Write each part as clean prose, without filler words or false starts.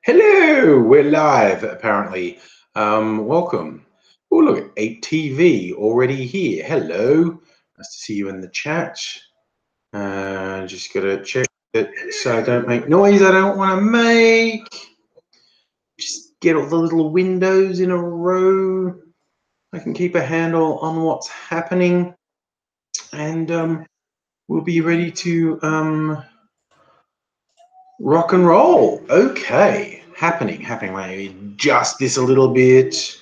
Hello, we're live apparently. Welcome. Oh, look, 8TV already here. Hello, nice to see you in the chat. Just gotta check it so I don't make noise I don't want to make. Just get all the little windows in a row. I can keep a handle on what's happening, and we'll be ready to rock and roll. Okay, happening. Maybe just this a little bit.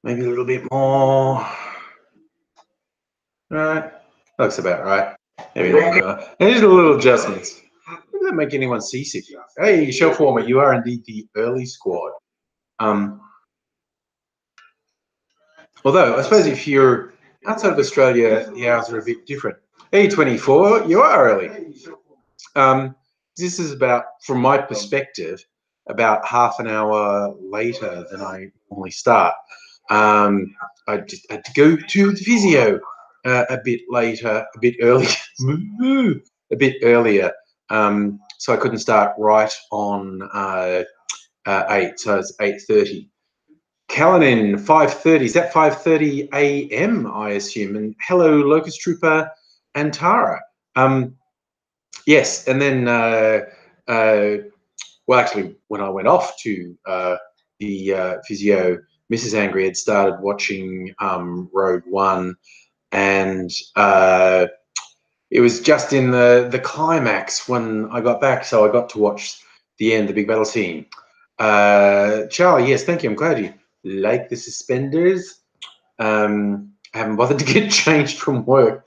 Maybe a little bit more. Right. Looks about right. Maybe not. And just a little adjustments. Does that make anyone seasick? Hey, Shelf Warmer, you are indeed the early squad. Although, I suppose if you're outside of Australia, the hours are a bit different. Hey, 24, you are early. This is about, from my perspective, about half an hour later than I normally start. I just had to go to the physio a bit later, a bit earlier, so I couldn't start right on 8, so it's 8:30. Callanan, 5:30. Is that 5:30 a.m., I assume? And hello, Locust Trooper and Tara. Yes, and then, well, actually, when I went off to the physio, Mrs. Angry had started watching Road One, and it was just in the climax when I got back, so I got to watch the end, the big battle scene. Charlie, yes, thank you. I'm glad you like the suspenders. I haven't bothered to get changed from work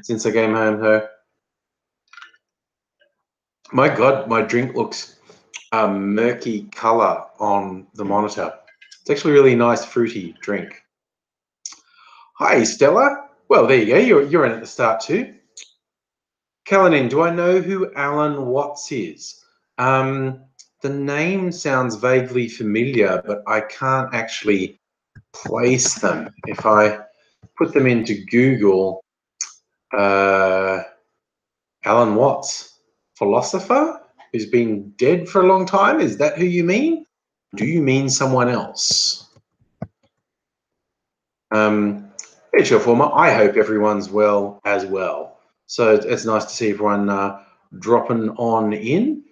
since I came home. My God, my drink looks murky color on the monitor. It's actually a really nice fruity drink. Hi, Stella. Well, there you go. You're in at the start too. Callanan, do I know who Alan Watts is? The name sounds vaguely familiar, but I can't actually place them. If I put them into Google, Alan Watts, philosopher who's been dead for a long time, is that who you mean? Do you mean someone else? Hey, Former, I hope everyone's well as well. So it's nice to see everyone dropping on in.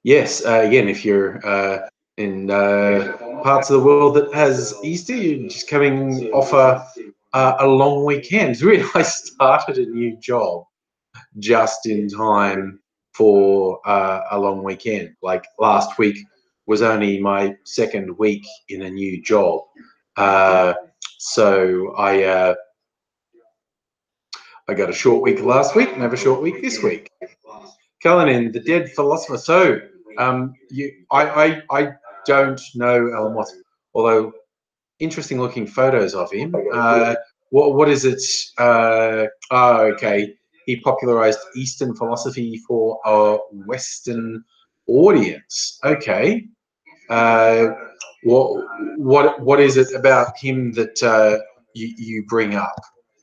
Yes, again, if you're in parts of the world that has Easter, you're just coming off a long weekend. It's weird. I started a new job just in time for a long weekend. Like last week was only my second week in a new job. So I got a short week last week and have a short week this week. Callanan, the dead philosopher. So I don't know Alan Watts, although interesting looking photos of him. What is it? Okay. He popularized Eastern philosophy for a Western audience. Okay. What is it about him that you bring up?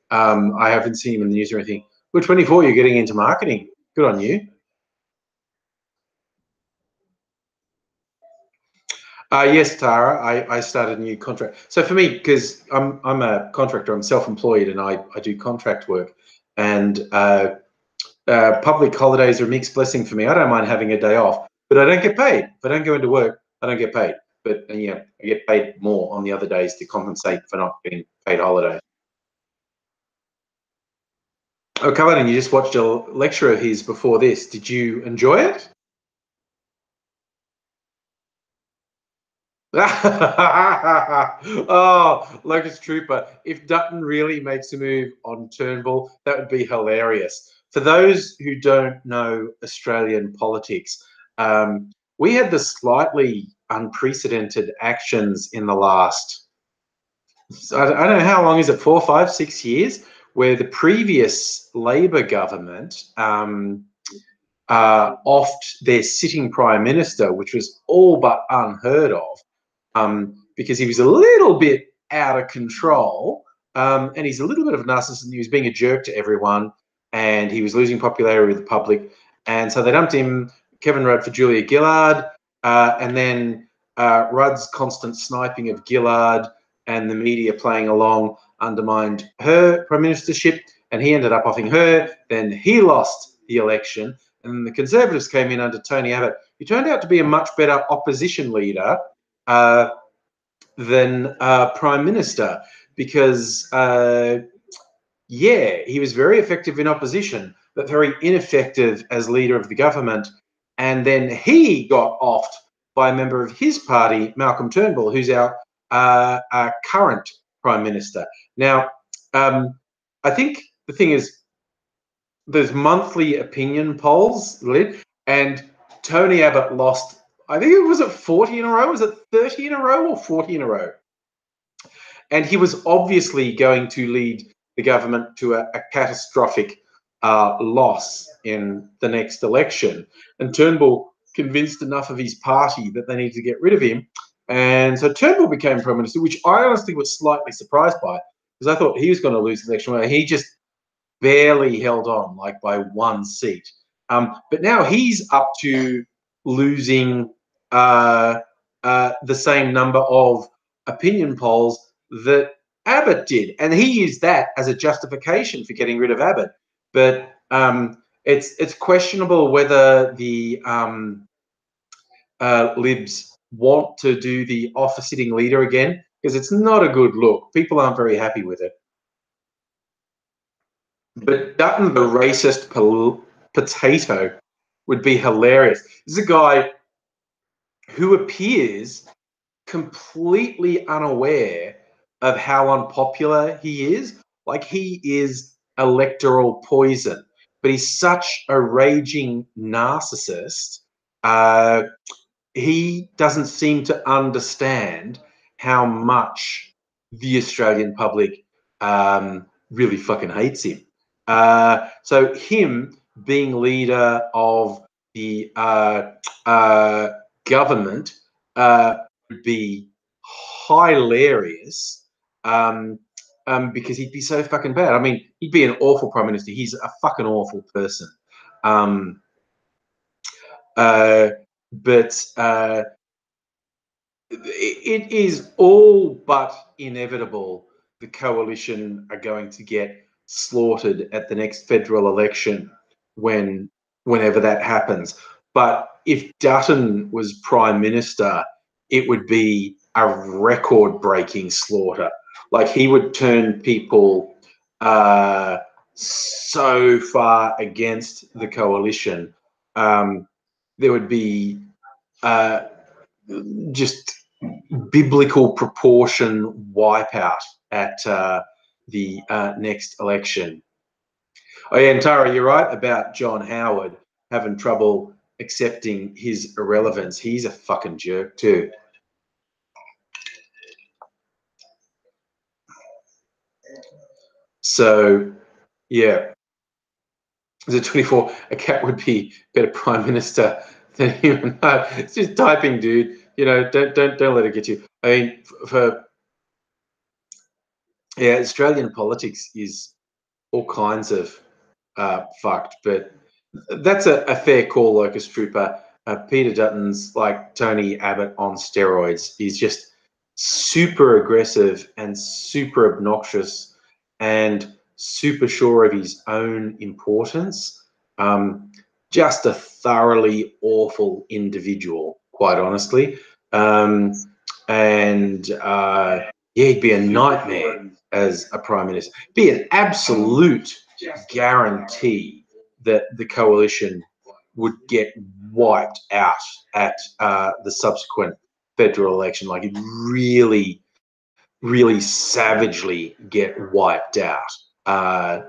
I haven't seen him in the news or anything. But 24, you're getting into marketing. Good on you. Yes, Tara, I started a new contract. So for me, because I'm a contractor, I'm self-employed, and I do contract work. And public holidays are a mixed blessing for me. I don't mind having a day off, but I don't get paid. If I don't go into work, I don't get paid. But yeah, I get paid more on the other days to compensate for not being paid holidays. Oh, Cullen, you just watched a lecture of his before this. Did you enjoy it? Oh, Locust Trooper. If Dutton really makes a move on Turnbull, that would be hilarious. For those who don't know Australian politics, we had the slightly unprecedented actions in the last, I don't know how long is it, 4, 5, 6 years, where the previous Labor government offed their sitting Prime Minister, which was all but unheard of. Because he was a little bit out of control, and he's a little bit of a narcissist, and he was being a jerk to everyone, and he was losing popularity with the public, and so they dumped him, Kevin Rudd for Julia Gillard, and then Rudd's constant sniping of Gillard and the media playing along undermined her prime ministership, and he ended up offing her. Then he lost the election, and the Conservatives came in under Tony Abbott, who turned out to be a much better opposition leader than prime minister, because yeah, he was very effective in opposition, but very ineffective as leader of the government. And then he got offed by a member of his party, Malcolm Turnbull, who's our current prime minister. Now, I think the thing is, there's monthly opinion polls, Lid, and Tony Abbott lost, I think it was at 40 in a row. Was it 30 in a row or 40 in a row? And he was obviously going to lead the government to a catastrophic loss in the next election. And Turnbull convinced enough of his party that they needed to get rid of him. And so Turnbull became Prime Minister, which I honestly was slightly surprised by, because I thought he was going to lose the election. Where he just barely held on, like by 1 seat. But now he's up to losing the same number of opinion polls that Abbott did, and he used that as a justification for getting rid of Abbott. But it's questionable whether the Libs want to do the office-sitting leader again, because it's not a good look. People aren't very happy with it. But Dutton, the racist potato, would be hilarious. This is a guy who appears completely unaware of how unpopular he is. Like, he is electoral poison, but he's such a raging narcissist. He doesn't seem to understand how much the Australian public really fucking hates him. So him being leader of the government would be hilarious, because he'd be so fucking bad. I mean, he'd be an awful prime minister. He's a fucking awful person. But it is all but inevitable the coalition are going to get slaughtered at the next federal election whenever that happens. But if Dutton was prime minister, it would be a record-breaking slaughter. Like, he would turn people so far against the coalition. There would be just biblical proportion wipeout at the next election. Oh yeah, and Tara, you're right about John Howard having trouble accepting his irrelevance. He's a fucking jerk too. So, yeah. Is it 24? A cat would be better prime minister than him. No, it's just typing, dude. You know, don't let it get you. I mean, yeah, Australian politics is all kinds of fucked, but that's a fair call, Locust Trooper. Peter Dutton's like Tony Abbott on steroids. He's just super aggressive and super obnoxious and super sure of his own importance. Just a thoroughly awful individual, quite honestly. Yeah, he'd be a nightmare as a prime minister. Be an absolute guarantee that the coalition would get wiped out at the subsequent federal election. Like, it really, really savagely get wiped out.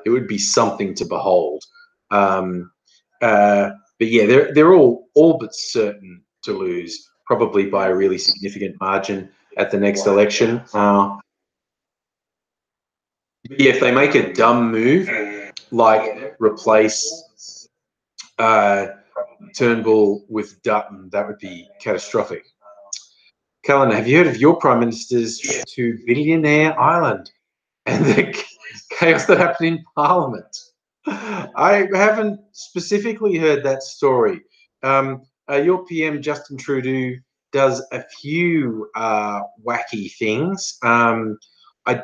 It would be something to behold. But yeah, they're all but certain to lose, probably by a really significant margin at the next election. Yeah, if they make a dumb move, like replace Turnbull with Dutton, that would be catastrophic. Cullen, have you heard of your Prime Minister's trip to Billionaire Island and the chaos that happened in Parliament? I haven't specifically heard that story. Your PM, Justin Trudeau, does a few wacky things. I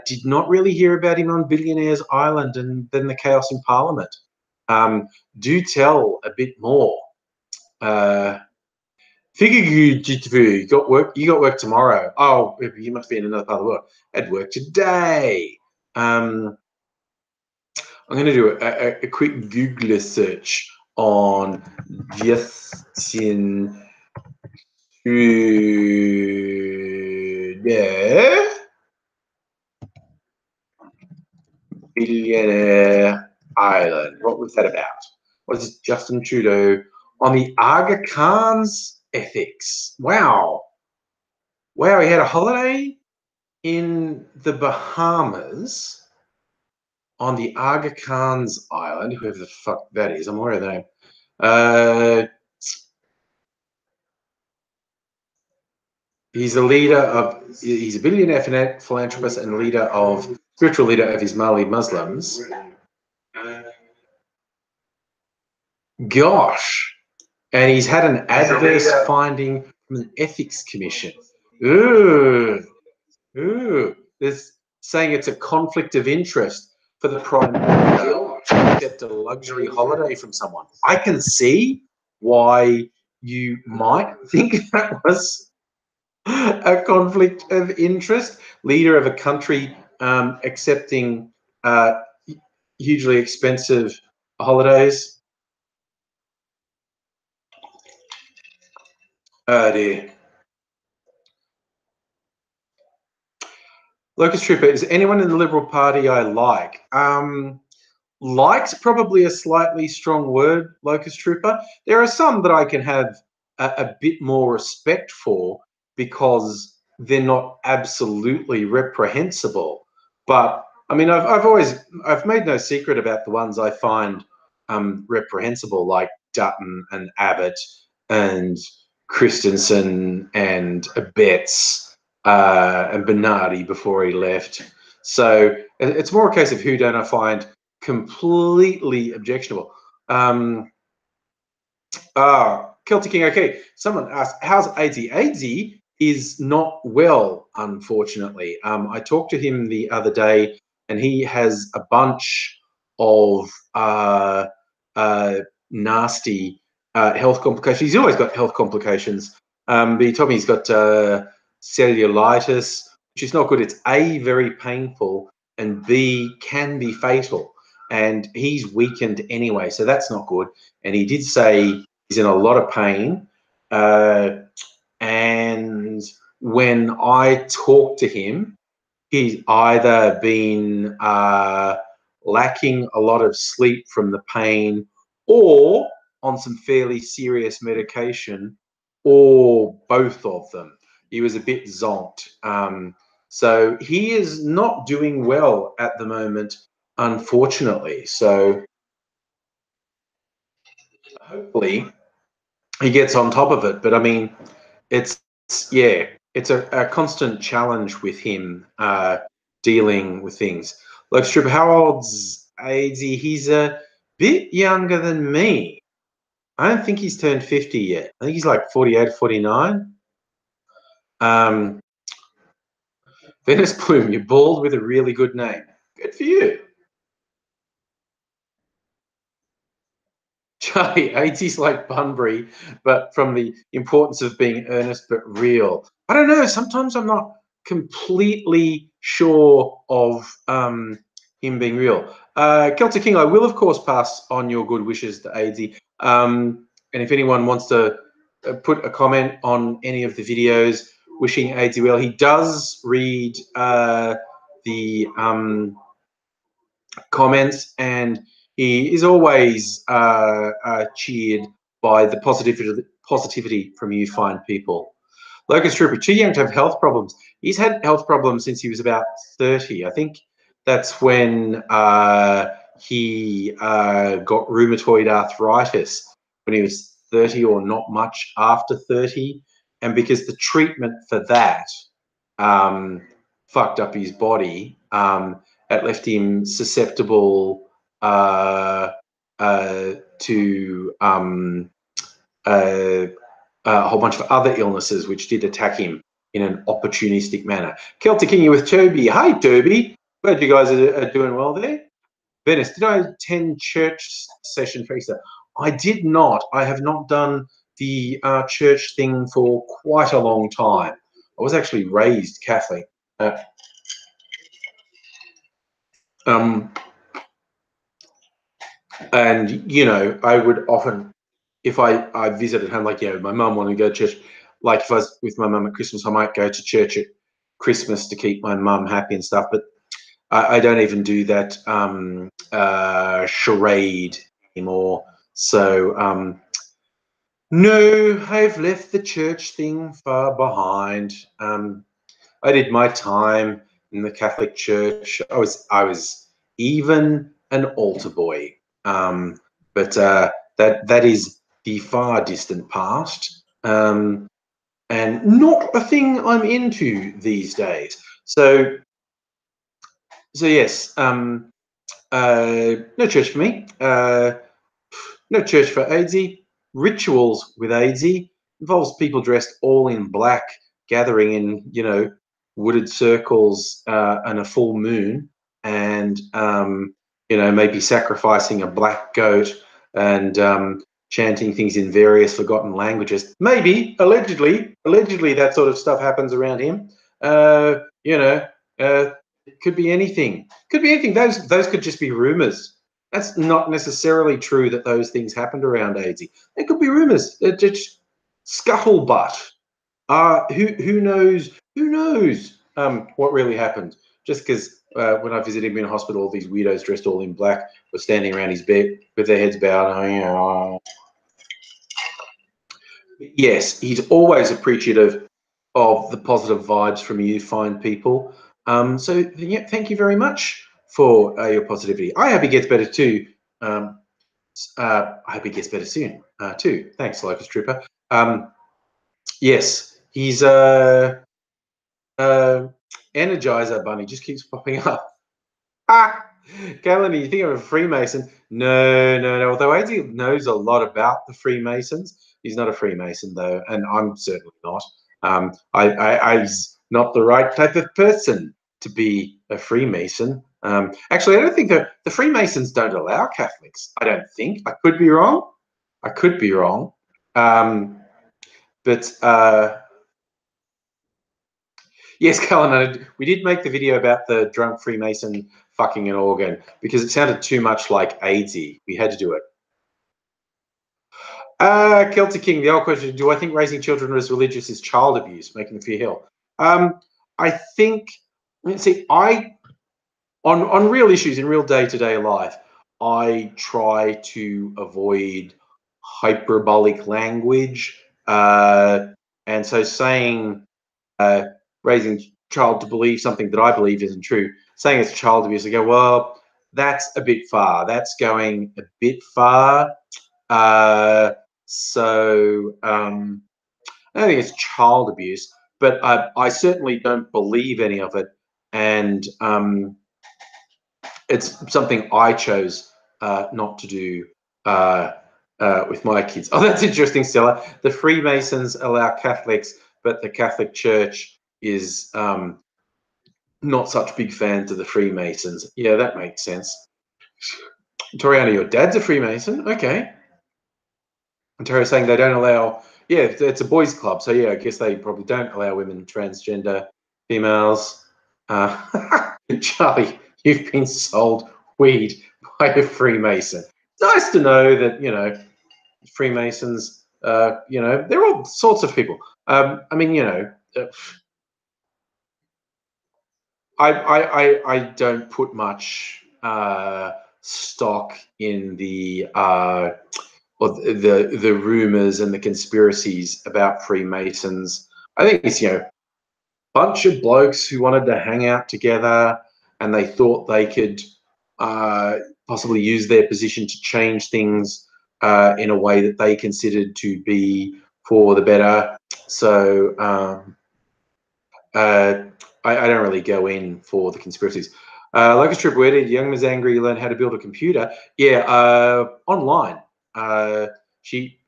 did not really hear about him on Billionaires Island and then the chaos in Parliament. Do tell a bit more. You got work. You got work tomorrow. Oh, you must be in another part of the world. At work today. I'm going to do a quick Google search on Justin Trudeau Billionaire Island. What was that about? What is Justin Trudeau on the Aga Khan's ethics? Wow. Wow, he had a holiday in the Bahamas on the Aga Khan's Island, whoever the fuck that is. I'm aware of that name. He's a billionaire philanthropist and spiritual leader of Ismaili Muslims. Gosh. And he's had an adverse finding from an ethics commission. Ooh. They're saying it's a conflict of interest for the Prime Minister to accept a luxury holiday from someone. I can see why you might think that was a conflict of interest. Leader of a country accepting hugely expensive holidays. Oh dear. Locust Trooper, is anyone in the Liberal Party I like? Like's probably a slightly strong word, Locust Trooper. There are some that I can have a bit more respect for because they're not absolutely reprehensible. But I mean, I've made no secret about the ones I find reprehensible, like Dutton and Abbott and Christensen and Betts and Bernardi before he left. So it's more a case of who don't I find completely objectionable. Celtic King, okay. Someone asked, how's Aidsy? Aidsy is not well, unfortunately. I talked to him the other day and he has a bunch of nasty health complications. He's always got health complications. But he told me he's got cellulitis, which is not good. It's A, very painful, and B, can be fatal. And he's weakened anyway, so that's not good. And he did say he's in a lot of pain. And when I talk to him, he's either been lacking a lot of sleep from the pain or on some fairly serious medication, or both of them. He was a bit zonked. So he is not doing well at the moment, unfortunately. So hopefully he gets on top of it. But I mean, it's a constant challenge with him dealing with things. Like Strip, how old's Aidsy? He's a bit younger than me. I don't think he's turned 50 yet. I think he's like 48, 49. Venice Plume, you're bald with a really good name. Good for you. Charlie, Aidsy's like Bunbury, but from the importance of being earnest but real. I don't know. Sometimes I'm not completely sure of him being real. Celtic King, I will, of course, pass on your good wishes to Aidsy. And if anyone wants to put a comment on any of the videos wishing Aidsy well, he does read the comments, and he is always cheered by the positivity from you fine people. Locust Trooper, too young to have health problems. He's had health problems since he was about 30. I think that's when he got rheumatoid arthritis when he was 30, or not much after 30. And because the treatment for that fucked up his body, it left him susceptible to a whole bunch of other illnesses which did attack him in an opportunistic manner. Celtic King, you with Toby. Hi, Toby. Glad you guys are doing well there. Venice, did I attend church session for Easter? I did not. I have not done the church thing for quite a long time. I was actually raised Catholic. And, you know, I would often, if I visited home, like, you know, my mum wanted to go to church, like if I was with my mum at Christmas, I might go to church at Christmas to keep my mum happy and stuff. But I don't even do that charade anymore. So, no, I've left the church thing far behind. I did my time in the Catholic Church. I was even an altar boy, but that is the far distant past, and not a thing I'm into these days. So yes, no church for me. No church for AIDSy. Rituals with AIDSy involves people dressed all in black, gathering in, you know, wooded circles and a full moon, and you know, maybe sacrificing a black goat and chanting things in various forgotten languages. Maybe, allegedly that sort of stuff happens around him. You know, it could be anything. Could be anything. Those could just be rumors. That's not necessarily true that those things happened around AIDSy. It could be rumors. It's just scuttlebutt. Who knows? Who knows what really happened? Just because when I visited him in hospital, all these weirdos dressed all in black were standing around his bed with their heads bowed. Yes, he's always appreciative of the positive vibes from you fine people. So yeah, thank you very much for your positivity. I hope he gets better too. I hope he gets better soon too. Thanks, Locust Trooper. Yes, he's Energizer Bunny just keeps popping up. Ah, Galen, you think I'm a Freemason? No. Although AZ knows a lot about the Freemasons, he's not a Freemason though, and I'm certainly not. I'm not the right type of person to be a Freemason. Actually, I don't think that the Freemasons don't allow Catholics. I don't think. I could be wrong. I could be wrong. But yes, Cullen, we did make the video about the drunk Freemason fucking an organ because it sounded too much like AIDSy. We had to do it. Celtic King, the old question, do I think raising children as religious is child abuse, making them feel ill? I think, see, on real issues in real day-to-day life, I try to avoid hyperbolic language. And so saying raising child to believe something that I believe isn't true, saying it's child abuse, I go, well, that's a bit far. That's going a bit far. So I don't think it's child abuse, but I certainly don't believe any of it. And it's something I chose not to do with my kids. Oh, that's interesting, Stella. The Freemasons allow Catholics, but the Catholic Church is not such big fans of the Freemasons. Yeah, that makes sense. Toriana, your dad's a Freemason? Okay. And Terry's saying they don't allow, yeah, it's a boys' club. So, yeah, I guess they probably don't allow women, transgender, females. Charlie, you've been sold weed by a Freemason. It's nice to know that, you know, Freemasons, you know, they're all sorts of people. I mean, you know, I don't put much stock in the rumors and the conspiracies about Freemasons. I think it's, you know, a bunch of blokes who wanted to hang out together and they thought they could possibly use their position to change things in a way that they considered to be for the better. So I don't really go in for the conspiracies. Locust Trip, where did young Ms. Angry learn how to build a computer? Yeah, online. She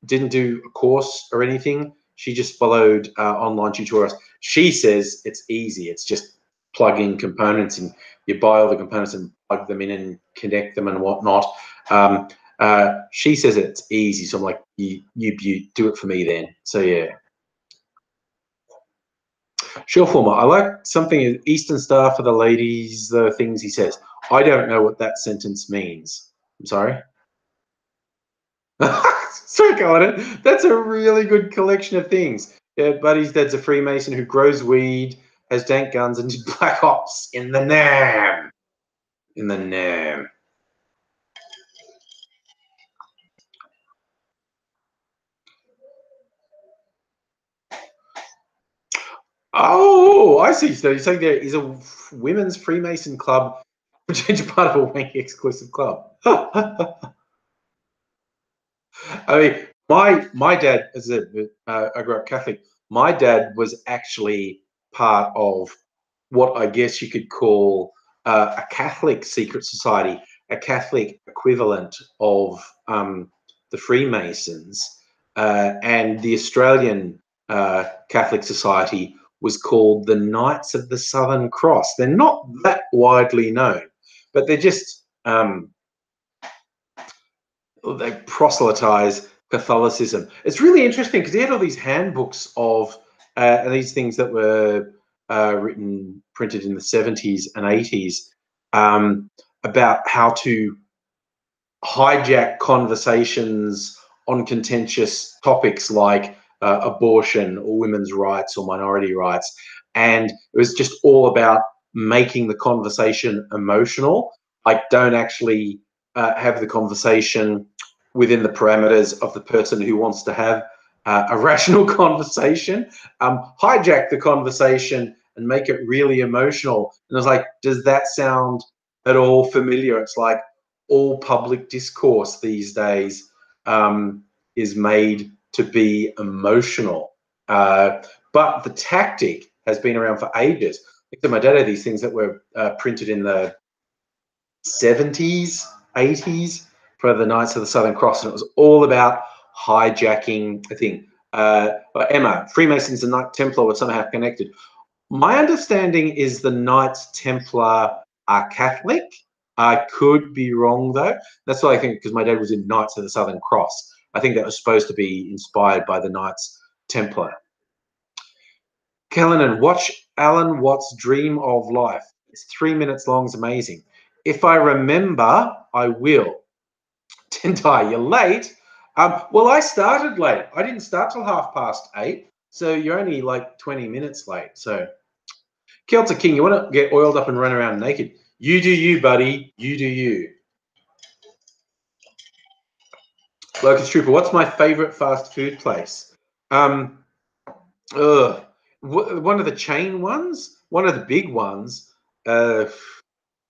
didn't do a course or anything. She just followed online tutorials. She says it's easy. It's just plug in components, and you buy all the components and plug them in and connect them and whatnot. She says it's easy. So I'm like, you do it for me then. So yeah. Sure, former. I like something Eastern Star for the ladies, the things he says. I don't know what that sentence means. I'm sorry. Sorry, Colin. That's a really good collection of things. Yeah, Buddy's dad's a Freemason who grows weed, has dank guns, and did black ops in the NAM. In the NAM. Oh, I see. So you're saying there is a women's Freemason club, which is part of a wanky exclusive club. I mean, my dad, as I grew up Catholic. My dad was actually part of what I guess you could call a Catholic secret society, a Catholic equivalent of the Freemasons, and the Australian Catholic Society was called the Knights of the Southern Cross. They're not that widely known, but they're just they proselytize Catholicism. It's really interesting because he had all these handbooks of these things that were printed in the 70s and 80s about how to hijack conversations on contentious topics like abortion or women's rights or minority rights. And it was just all about making the conversation emotional. Like, don't actually have the conversation within the parameters of the person who wants to have a rational conversation. Hijack the conversation and make it really emotional. And I was like, does that sound at all familiar? It's like all public discourse these days is made to be emotional. But the tactic has been around for ages. Like my dad had these things that were printed in the 70s, 80s for the Knights of the Southern Cross, and it was all about hijacking a thing. Emma, Freemasons and Knight Templar were somehow connected. My understanding is the Knights Templar are Catholic. I could be wrong though. That's what I think, because my dad was in Knights of the Southern Cross. I think that was supposed to be inspired by the Knights Templar. Callanan, watch Alan Watts' Dream of Life. It's 3 minutes long. It's amazing. If I remember, I will. Tendai, you're late. Well, I started late. I didn't start till 8:30. So you're only like 20 minutes late. So, Celtic King, you want to get oiled up and run around naked? You do you, buddy. You do you. Locust Trooper, what's my favorite fast food place? One of the chain ones, one of the big ones.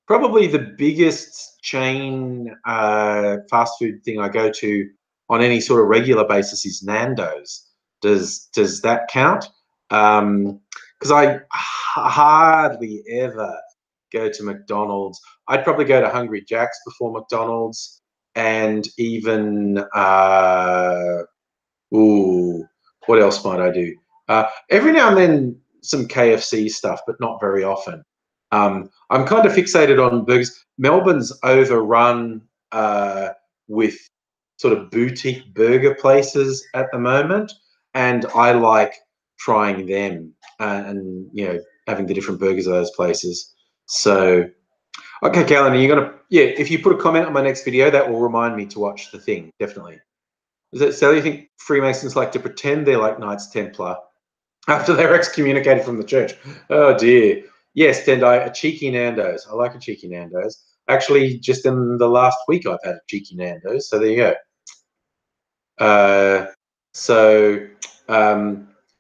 Probably the biggest chain fast food thing I go to on any sort of regular basis is Nando's. Does that count? Because I hardly ever go to McDonald's. I'd probably go to Hungry Jack's before McDonald's, and even what else might I do? Every now and then some KFC stuff, but not very often. I'm kind of fixated on burgers. Melbourne's overrun with sort of boutique burger places at the moment, and I like trying them and having the different burgers of those places. So, okay, Callan, are you gonna? Yeah, if you put a comment on my next video, that will remind me to watch the thing. Definitely. Is it Sally? You think Freemasons like to pretend they're like Knights Templar after they're excommunicated from the church? Oh dear. Yes, Tendai, a cheeky Nando's. I like a cheeky Nando's. Actually, just in the last week, I've had a cheeky Nando's. So there you go.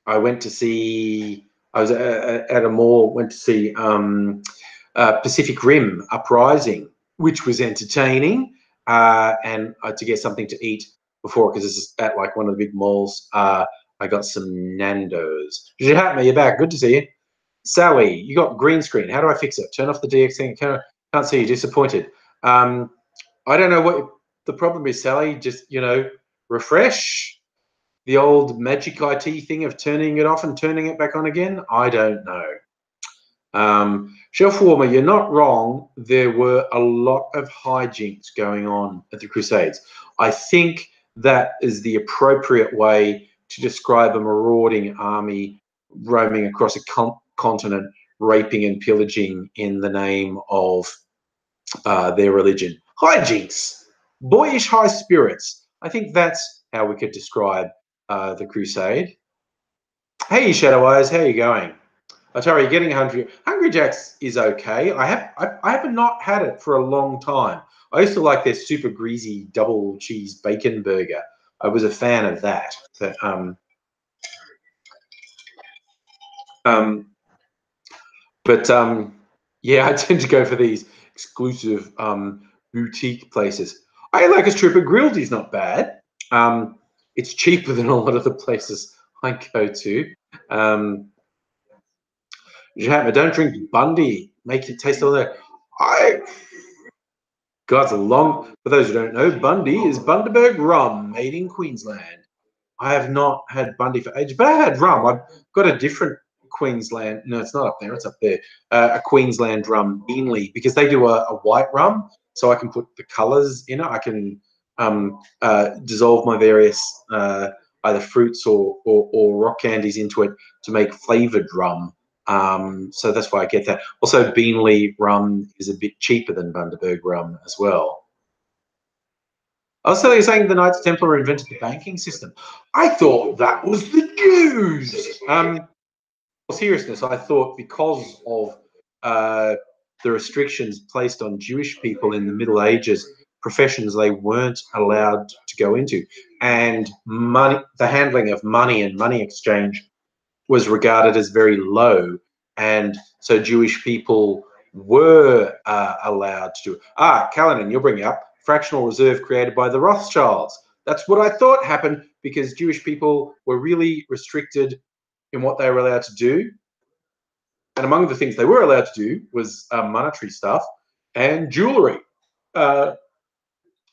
I went to see. I was at a mall. Went to see Pacific Rim Uprising, which was entertaining, and to get something to eat before, because this is at like one of the big malls. I got some Nando's. You're back. Good to see you. Sally, you got green screen. How do I fix it? Turn off the DX thing. Can't see you. Disappointed. I don't know what the problem is, Sally. Just refresh. the old magic IT thing of turning it off and turning it back on again? I don't know. Shelf Warmer, you're not wrong. There were a lot of hijinks going on at the Crusades. I think that is the appropriate way to describe a marauding army roaming across a continent, raping and pillaging in the name of their religion. Hijinks, boyish high spirits. I think that's how we could describe the Crusade. Hey, Shadow Eyes, how are you going? Atari, you're getting Hungry Jack's is okay. I have not had it for a long time. I used to like their super greasy double cheese bacon burger. I was a fan of that. But yeah, I tend to go for these exclusive boutique places. I like a Trooper Grilled is not bad. It's cheaper than a lot of the places I go to. Don't drink Bundy. Make it taste all that. God's a long. For those who don't know, Bundy is Bundaberg rum made in Queensland. I have not had Bundy for ages, but I had rum. I've got a different Queensland. No, it's not up there. It's up there. A Queensland rum, Beanley, because they do a white rum, so I can put the colours in it. I can dissolve my various either fruits or rock candies into it to make flavoured rum. So that's why I get that. Also, Beanley rum is a bit cheaper than Bundaberg rum as well. Also, you're saying the Knights Templar invented the banking system. I thought that was the Jews. Seriousness, I thought because of the restrictions placed on Jewish people in the Middle Ages, professions they weren't allowed to go into, and money, the handling of money and money exchange was regarded as very low, and so Jewish people were allowed to do. Callanan, you're bringing up fractional reserve created by the Rothschilds. That's what I thought happened because Jewish people were really restricted in what they were allowed to do. And among the things they were allowed to do was monetary stuff and jewelry,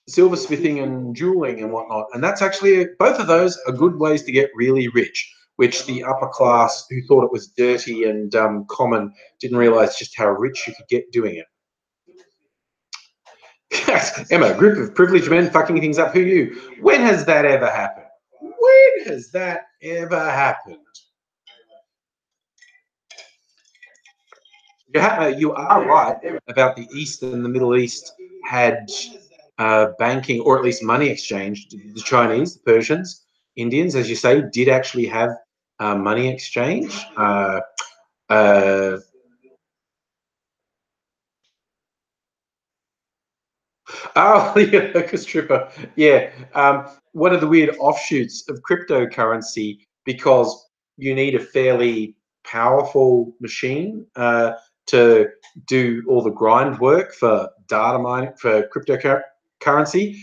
silversmithing and jeweling and whatnot. And that's actually, both of those are good ways to get really rich, which the upper class who thought it was dirty and common didn't realize just how rich you could get doing it. Emma, a group of privileged men fucking things up. Who you? When has that ever happened? When has that ever happened? You are right about the East and the Middle East had banking, or at least money exchange. The Chinese, the Persians, Indians, as you say, did actually have money exchange. Oh, yeah, Locust Tripper. Yeah. One of the weird offshoots of cryptocurrency, because you need a fairly powerful machine to do all the grind work for data mining, for cryptocurrency.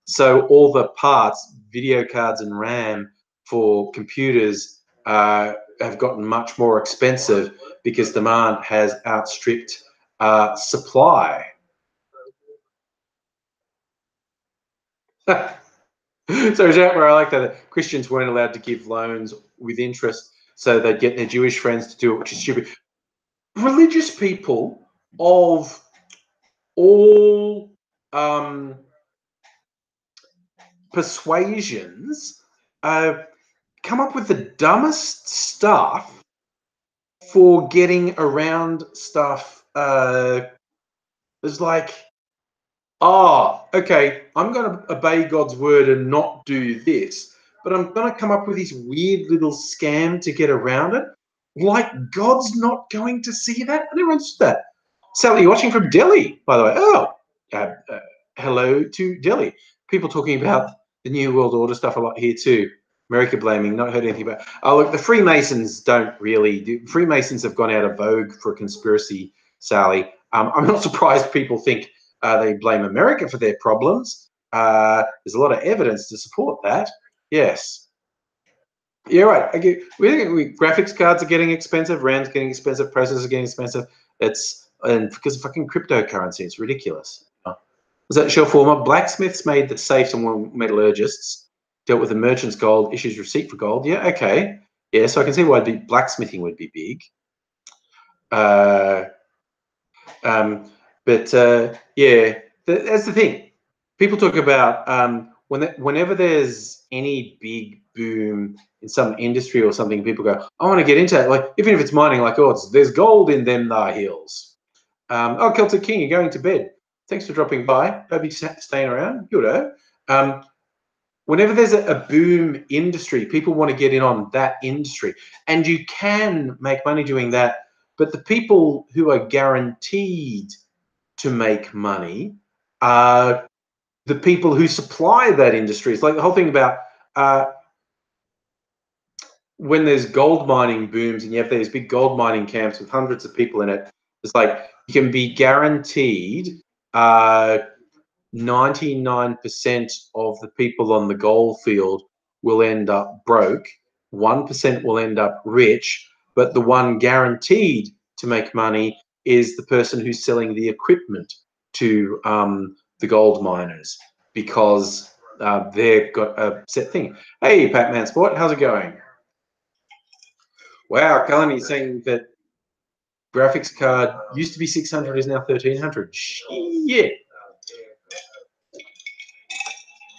So all the parts, video cards and RAM for computers have gotten much more expensive because demand has outstripped supply. So where I like that Christians weren't allowed to give loans with interest, so they'd get their Jewish friends to do it, which is stupid. Religious people of all persuasions come up with the dumbest stuff for getting around stuff. It's like, oh, okay, I'm going to obey God's word and not do this, but I'm going to come up with this weird little scam to get around it. Like, God's not going to see that? I never understood that. Sally, you're watching from Delhi, by the way. Oh, hello to Delhi. People talking about the New World Order stuff a lot here too. America blaming, not heard anything about. Oh, look, the Freemasons don't really do. Freemasons have gone out of vogue for a conspiracy, Sally. I'm not surprised people think they blame America for their problems. There's a lot of evidence to support that. Yes. Yeah, right. Okay. Graphics cards are getting expensive, RAM's getting expensive, processors are getting expensive. And because of fucking cryptocurrency, it's ridiculous. Was that shelf warmer? Blacksmiths made the safes and metallurgists. dealt with the merchant's gold, issues receipt for gold. Yeah, okay. Yeah, so I can see why blacksmithing would be big. Yeah, that's the thing. People talk about whenever there's any big boom in some industry or something, people go, I want to get into it. Like, even if it's mining, like, oh, there's gold in them hills. Oh, Celtic King, you're going to bed. Thanks for dropping by. Hope you're staying around. Good. Whenever there's a boom industry, people want to get in on that industry. And you can make money doing that. But the people who are guaranteed to make money are the people who supply that industry. It's like the whole thing about when there's gold mining booms and you have these big gold mining camps with hundreds of people in it. It's like you can be guaranteed 99% of the people on the gold field will end up broke. 1% will end up rich, but the one guaranteed to make money is the person who's selling the equipment to the gold miners, because they've got a set thing. Hey, Pac-Man Sport, how's it going? Wow, Kalani's saying that graphics card used to be 600, is now 1300. Shit.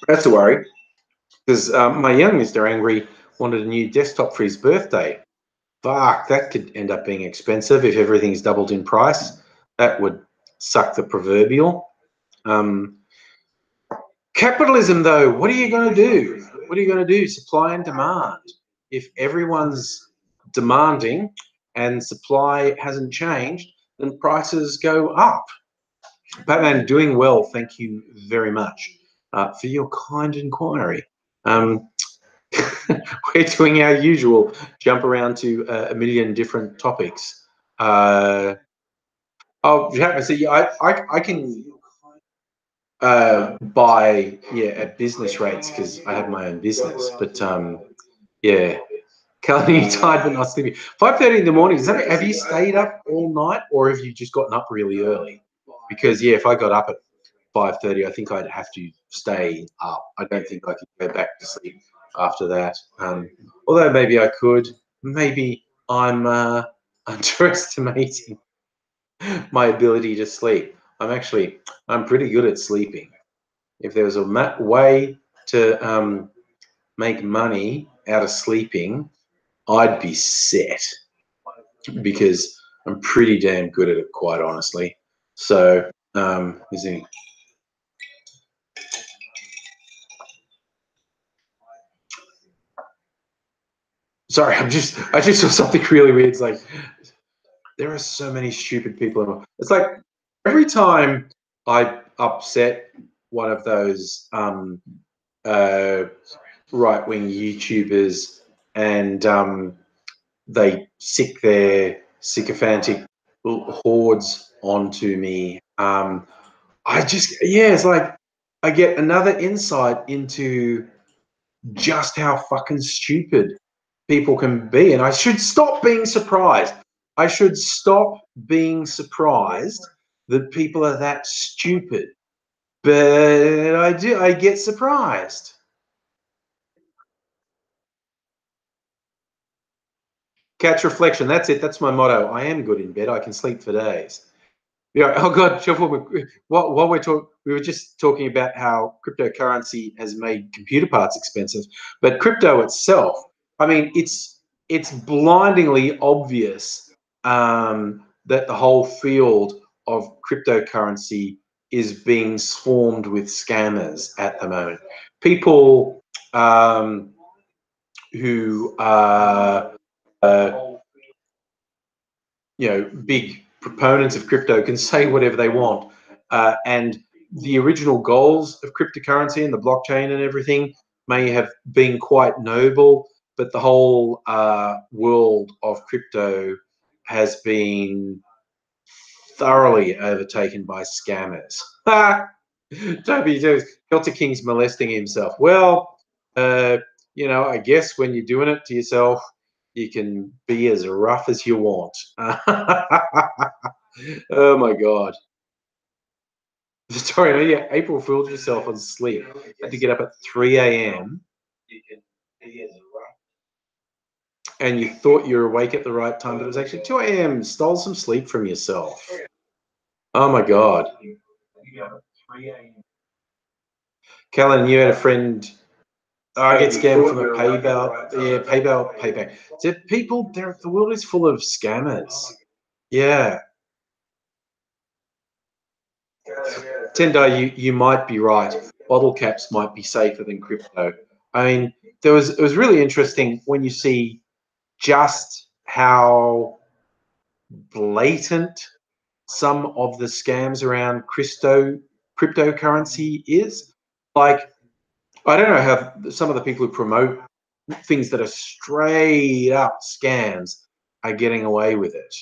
That's a worry, because my young Mr. Angry wanted a new desktop for his birthday. Fuck, that could end up being expensive if everything's doubled in price. That would suck the proverbial. Capitalism, though, what are you going to do? What are you going to do? Supply and demand. If everyone's demanding and supply hasn't changed, then prices go up. Batman, doing well. Thank you very much for your kind inquiry. We're doing our usual jump around to a million different topics. Oh, yeah, see, I can buy at business rates because I have my own business. But yeah, Kelly, tired but not sleepy. 5:30 in the morning. Have you stayed up all night, or have you just gotten up really early? Because yeah, if I got up at 5:30, I think I'd have to stay up. I don't think I could go back to sleep after that. Although maybe I could. Maybe I'm underestimating my ability to sleep. I'm pretty good at sleeping. If there was a way to make money out of sleeping, I'd be set, because I'm pretty damn good at it, quite honestly. So, is there... Sorry, I just saw something really weird. It's like, there are so many stupid people. It's like every time I upset one of those right-wing YouTubers and they sick their sycophantic hordes onto me, it's like I get another insight into just how fucking stupid people can be, and I should stop being surprised. I should stop being surprised that people are that stupid, but I get surprised. Catch reflection. That's it. That's my motto. I am good in bed. I can sleep for days. Yeah. Oh God, while we were just talking about how cryptocurrency has made computer parts expensive, but crypto itself, I mean, it's blindingly obvious that the whole field of cryptocurrency is being swarmed with scammers at the moment. People who are big proponents of crypto can say whatever they want, and the original goals of cryptocurrency and the blockchain and everything may have been quite noble, but the whole world of crypto has been thoroughly overtaken by scammers. Toby, Celtic King's molesting himself. Well, I guess when you're doing it to yourself, you can be as rough as you want. Oh my God. Sorry, yeah, April fooled yourself on sleep. Had to get up at 3 a.m. And you thought you were awake at the right time, but it was actually 2 a.m. Stole some sleep from yourself. Oh my God. Callan, you had a friend. I get scammed from a PayPal. Yeah, PayPal. The world is full of scammers. Yeah. Tendai, you might be right. Bottle caps might be safer than crypto. I mean, it was really interesting when you see just how blatant some of the scams around cryptocurrency is. Like, I don't know how some of the people who promote things that are straight up scams are getting away with it.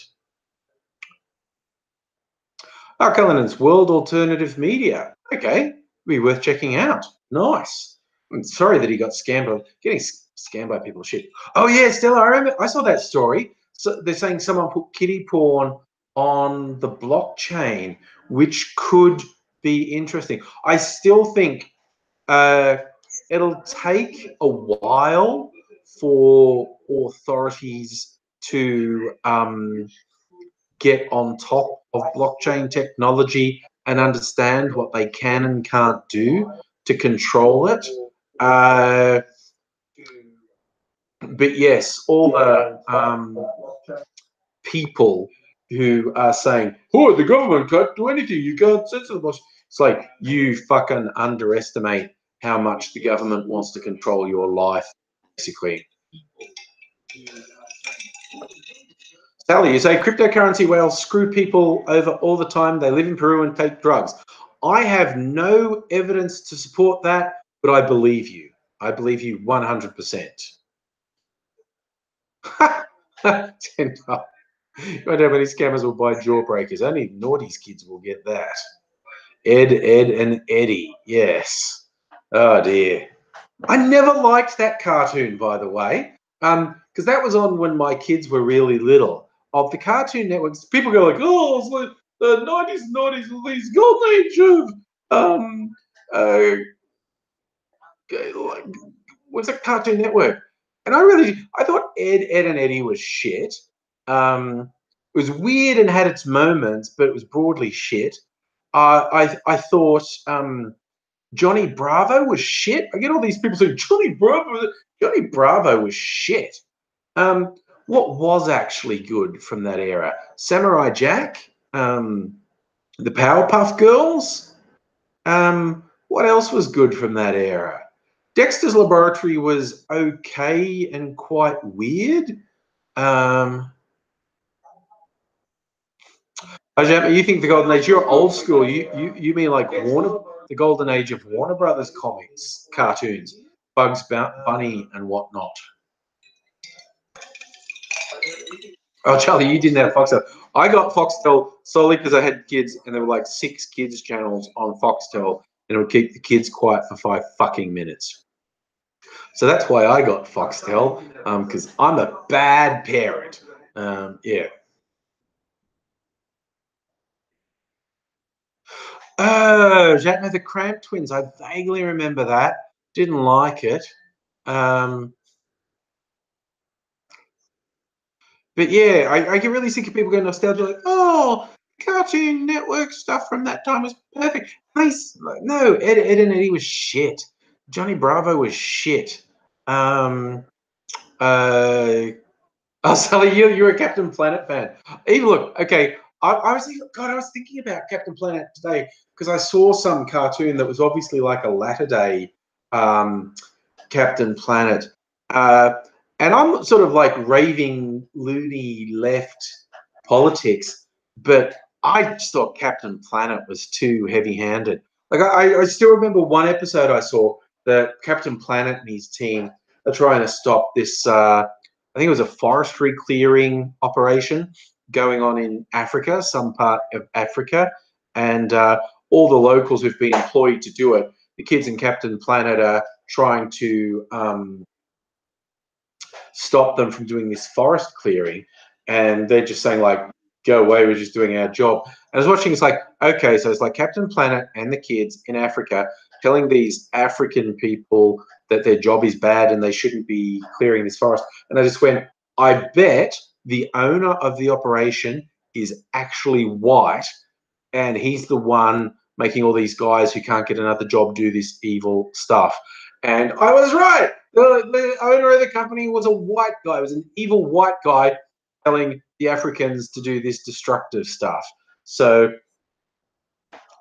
Oh, Cullinan's World Alternative Media. Okay, be worth checking out. Nice. I'm sorry that he got scammed. Getting scammed by people. Shit. Oh yeah, Stella. I remember. I saw that story. So they're saying someone put kiddie porn on the blockchain, which could be interesting. I still think it'll take a while for authorities to get on top of blockchain technology and understand what they can and can't do to control it. But yes, all the people who are saying, "Oh, the government can't do anything. You can't censor the blockchain." It's like you fucking underestimate how much the government wants to control your life, basically. Sally, you say cryptocurrency whales screw people over all the time. They live in Peru and take drugs. I have no evidence to support that, but I believe you. I believe you 100%. You wonder how many scammers will buy jawbreakers. Only naughty's kids will get that. Ed, and Eddie. Yes. Oh, dear. I never liked that cartoon, by the way, because that was on when my kids were really little. Of the Cartoon Networks, people go like, "Oh, it's like the 90s, these golden age of like, what's a Cartoon Network?" And I thought Ed, and Eddie was shit. It was weird and had its moments, but it was broadly shit. I thought Johnny Bravo was shit. I get all these people saying Johnny Bravo was shit. What was actually good from that era? Samurai Jack, the Powerpuff Girls. What else was good from that era? Dexter's Laboratory was okay and quite weird. You think the Golden Age? You're old school. You mean like the Golden Age of Warner Brothers comics, cartoons, Bugs Bunny and whatnot. Oh, Charlie, you didn't have Foxtel. I got Foxtel solely because I had kids, and there were like 6 kids channels on Foxtel, and it would keep the kids quiet for 5 fucking minutes. So that's why I got Foxtel, because I'm a bad parent. Yeah. Oh, Jatno the Cramp Twins. I vaguely remember that. Didn't like it. But yeah, I get really sick of people going nostalgia, like, "Oh, Cartoon Network stuff from that time was perfect." Nice. No, Ed, and Eddie was shit. Johnny Bravo was shit. Oh, Sally, you're a Captain Planet fan. Even look, okay, I was thinking about Captain Planet today because I saw some cartoon that was obviously like a latter day Captain Planet. And I'm sort of like raving loony left politics, but I just thought Captain Planet was too heavy-handed. Like I still remember one episode I saw that Captain Planet and his team are trying to stop this. I think it was a forestry clearing operation going on in Africa, some part of Africa, and all the locals who've been employed to do it. The kids in Captain Planet are trying to stop them from doing this forest clearing, and they're just saying like, "Go away, we're just doing our job." And I was watching, it's like, okay, so it's like Captain Planet and the kids in Africa telling these African people that their job is bad and they shouldn't be clearing this forest. And I just went, I bet the owner of the operation is actually white, and he's the one making all these guys who can't get another job do this evil stuff. And I was right. The owner of the company was a white guy. It was an evil white guy telling the Africans to do this destructive stuff. So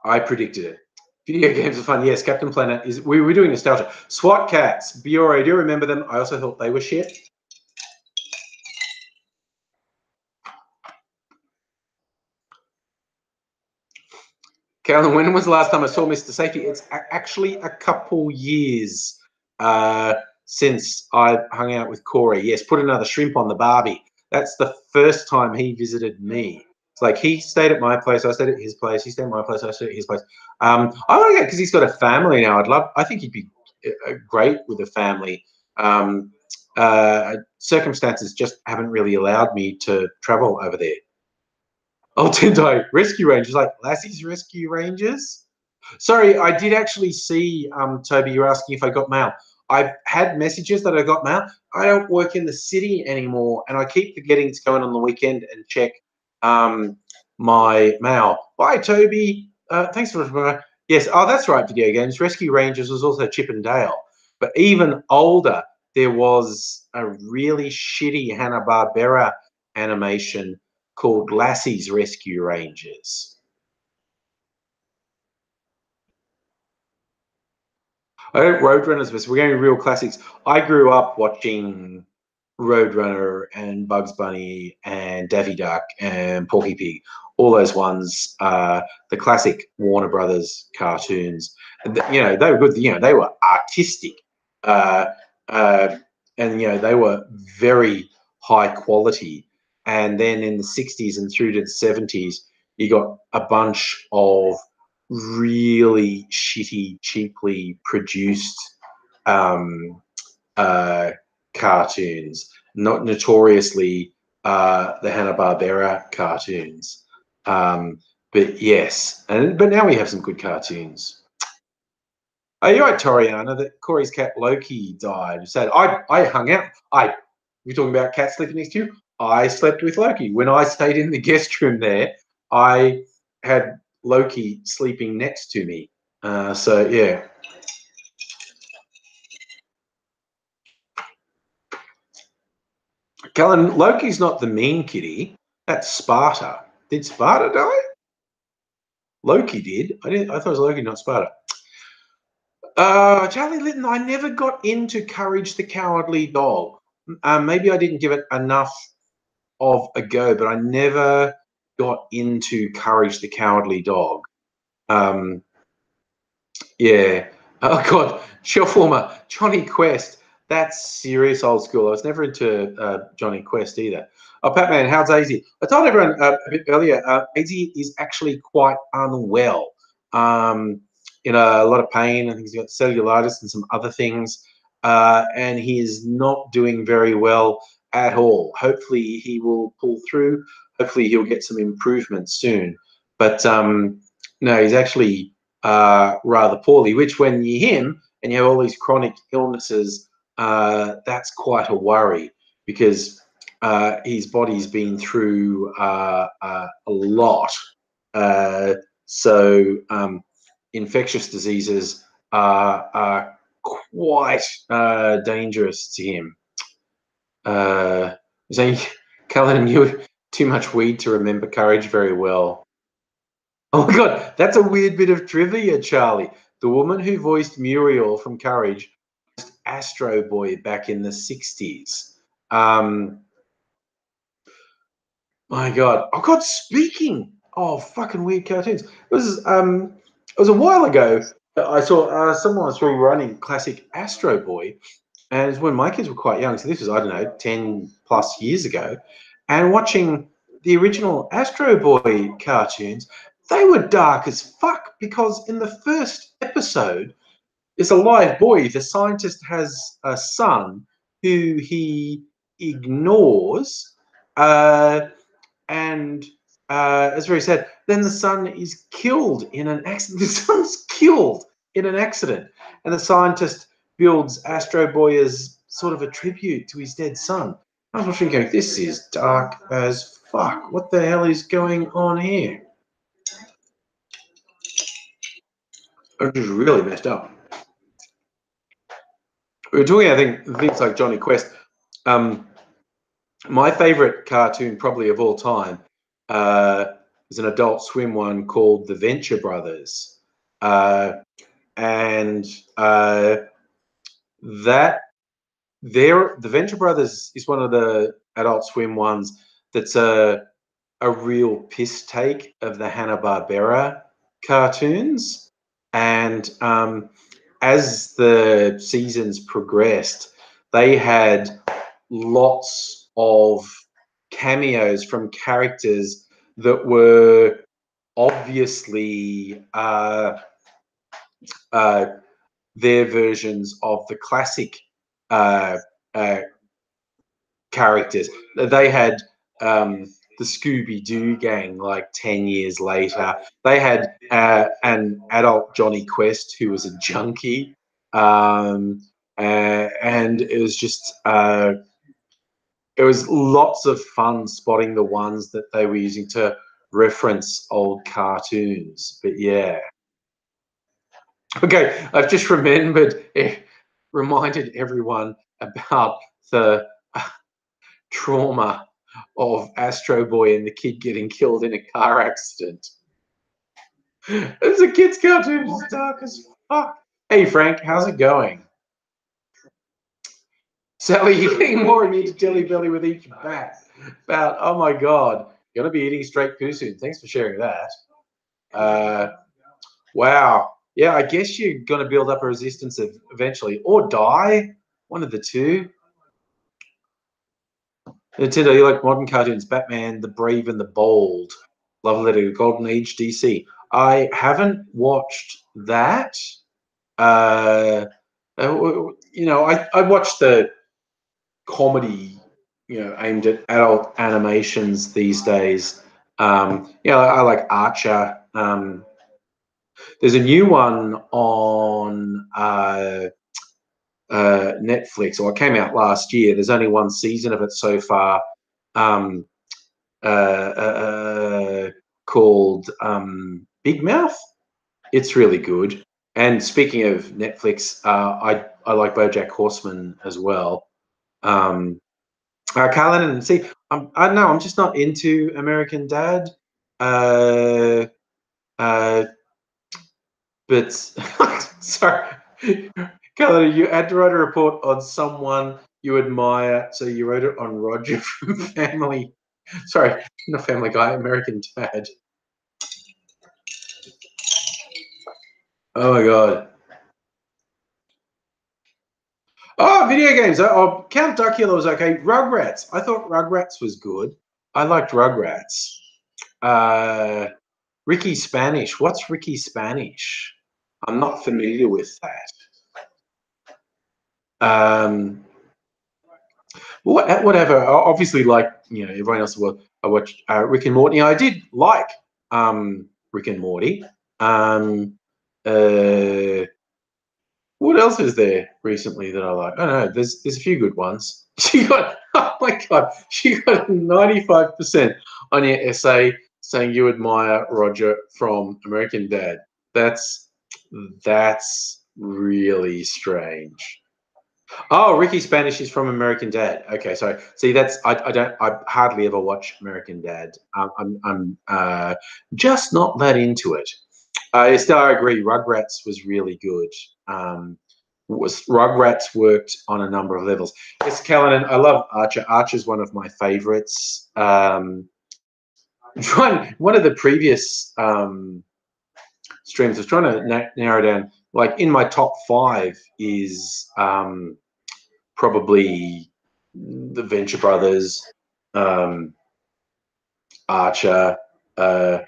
I predicted it. Video games are fun. Yes, Captain Planet is. We were doing nostalgia. SWAT Cats, Biore. Do you remember them? I also thought they were shit. Carolyn, when was the last time I saw Mr. Safety? It's actually a couple years since I hung out with Corey. Yes, put another shrimp on the Barbie. That's the first time he visited me. It's like he stayed at my place, I stayed at his place. He stayed at my place, I stayed at his place. I want to go because he's got a family now. I think he'd be great with a family. Circumstances just haven't really allowed me to travel over there. Oh, Tendai Rescue Rangers, like Lassie's Rescue Rangers. Sorry, I did actually see, Toby, you're asking if I got mail. I've had messages that I got mail. I don't work in the city anymore, and I keep forgetting to go in on the weekend and check my mail. Bye, Toby. Thanks for yes. Oh, that's right. Video games. Rescue Rangers was also Chip and Dale, but even older, there was a really shitty Hanna-Barbera animation called Lassie's Rescue Rangers. I don't Roadrunners, but we're going real classics. I grew up watching Roadrunner and Bugs Bunny and Daffy Duck and Porky Pig, all those ones, the classic Warner Brothers cartoons. You know, they were good. You know, they were artistic, and you know, they were very high quality. And then in the 60s and through to the 70s, you got a bunch of really shitty, cheaply produced cartoons, not notoriously the Hanna-Barbera cartoons. But yes, but now we have some good cartoons. Are you right, Toriana, that Corey's cat Loki died? Sad. I hung out. We're talking about cat sleeping next to you. I slept with Loki. When I stayed in the guest room there, I had Loki sleeping next to me. So yeah. Kellen, Loki's not the mean kitty. That's Sparta. Did Sparta die? Loki did. I thought it was Loki, not Sparta. Charlie Litton, I never got into Courage the Cowardly Dog. Maybe I didn't give it enough of a go, but I never got into Courage the Cowardly Dog. Yeah. Oh God, Shelf Warmer, Johnny Quest. That's serious old school. I was never into Johnny Quest either. Oh, Patman, how's Azy? I told everyone a bit earlier, Azy is actually quite unwell. In a lot of pain. I think he's got cellulitis and some other things. And he is not doing very well at all. Hopefully he will pull through. Hopefully he'll get some improvement soon. But no, he's actually rather poorly, which when you're him and you have all these chronic illnesses, that's quite a worry because his body's been through a lot. So infectious diseases are quite dangerous to him. Saying, Cullen, you too much weed to remember Courage very well. Oh my God, that's a weird bit of trivia, Charlie. The woman who voiced Muriel from Courage was Astro Boy back in the 60s. My God. Oh God, speaking of fucking weird cartoons, it was a while ago that I saw someone was rerunning classic Astro Boy, and it was when my kids were quite young. So this was, I don't know, 10 plus years ago, and watching the original Astro Boy cartoons, they were dark as fuck because in the first episode, it's a live boy. The scientist has a son who he ignores, and it's very sad. Then the son is killed in an accident. The son's killed in an accident, and the scientist builds Astro Boy as sort of a tribute to his dead son. I was watching going, this is dark as fuck. What the hell is going on here? It was really messed up. We were talking, I think, things like Johnny Quest. My favorite cartoon, probably of all time, is an Adult Swim one called The Venture Brothers, and that the Venture Brothers is one of the Adult Swim ones that's a real piss take of the Hanna-Barbera cartoons, and as the seasons progressed, they had lots of cameos from characters that were obviously their versions of the classic characters. They had the Scooby-Doo gang like 10 years later. They had an adult Johnny Quest who was a junkie. And it was just, it was lots of fun spotting the ones that they were using to reference old cartoons. But yeah. Okay, I've just remembered, reminded everyone about the trauma of Astro Boy and the kid getting killed in a car accident. It's a kid's cartoon, it's dark as fuck. Hey Frank, how's it going? Sally, you're getting more immune to Jelly Belly with each bout. Oh my god, you're gonna be eating straight poo soon. Thanks for sharing that. Wow. Yeah, I guess you're gonna build up a resistance eventually, or die. One of the two. Nintendo, you like modern cartoons? Batman, The Brave and the Bold, Love Letter, Golden Age DC. I haven't watched that. You know, I watched the comedy, you know, aimed at adult animations these days. You know, I like Archer. There's a new one on Netflix, or it came out last year. There's only one season of it so far. Called Big Mouth. It's really good. And speaking of Netflix, I like BoJack Horseman as well. Carlin, and see, I don't know. I'm just not into American Dad. But sorry, Carlin, you had to write a report on someone you admire, so you wrote it on Roger from Family. Sorry, not Family Guy, American Dad. Oh my god. Oh, video games. Oh, Count Duckula was okay. Rugrats. I thought Rugrats was good. I liked Rugrats. Ricky Spanish. What's Ricky Spanish? I'm not familiar with that. Whatever. Obviously, like, you know, everyone else in the world, I watched Rick and Morty. I did like Rick and Morty. What else is there recently that I like? I don't know. There's a few good ones. She got, oh my god, she got 95% on your essay saying you admire Roger from American Dad. That's really strange. Oh, Ricky Spanish is from American Dad. Okay, so see, that's I hardly ever watch American Dad. I'm just not that into it. Still, I agree. Rugrats was really good. Rugrats worked on a number of levels. Yes, Callanan, I love Archer. Archer's one of my favorites. One of the previous streams, I was trying to narrow down. Like in my top 5 is probably the Venture Brothers, Archer. I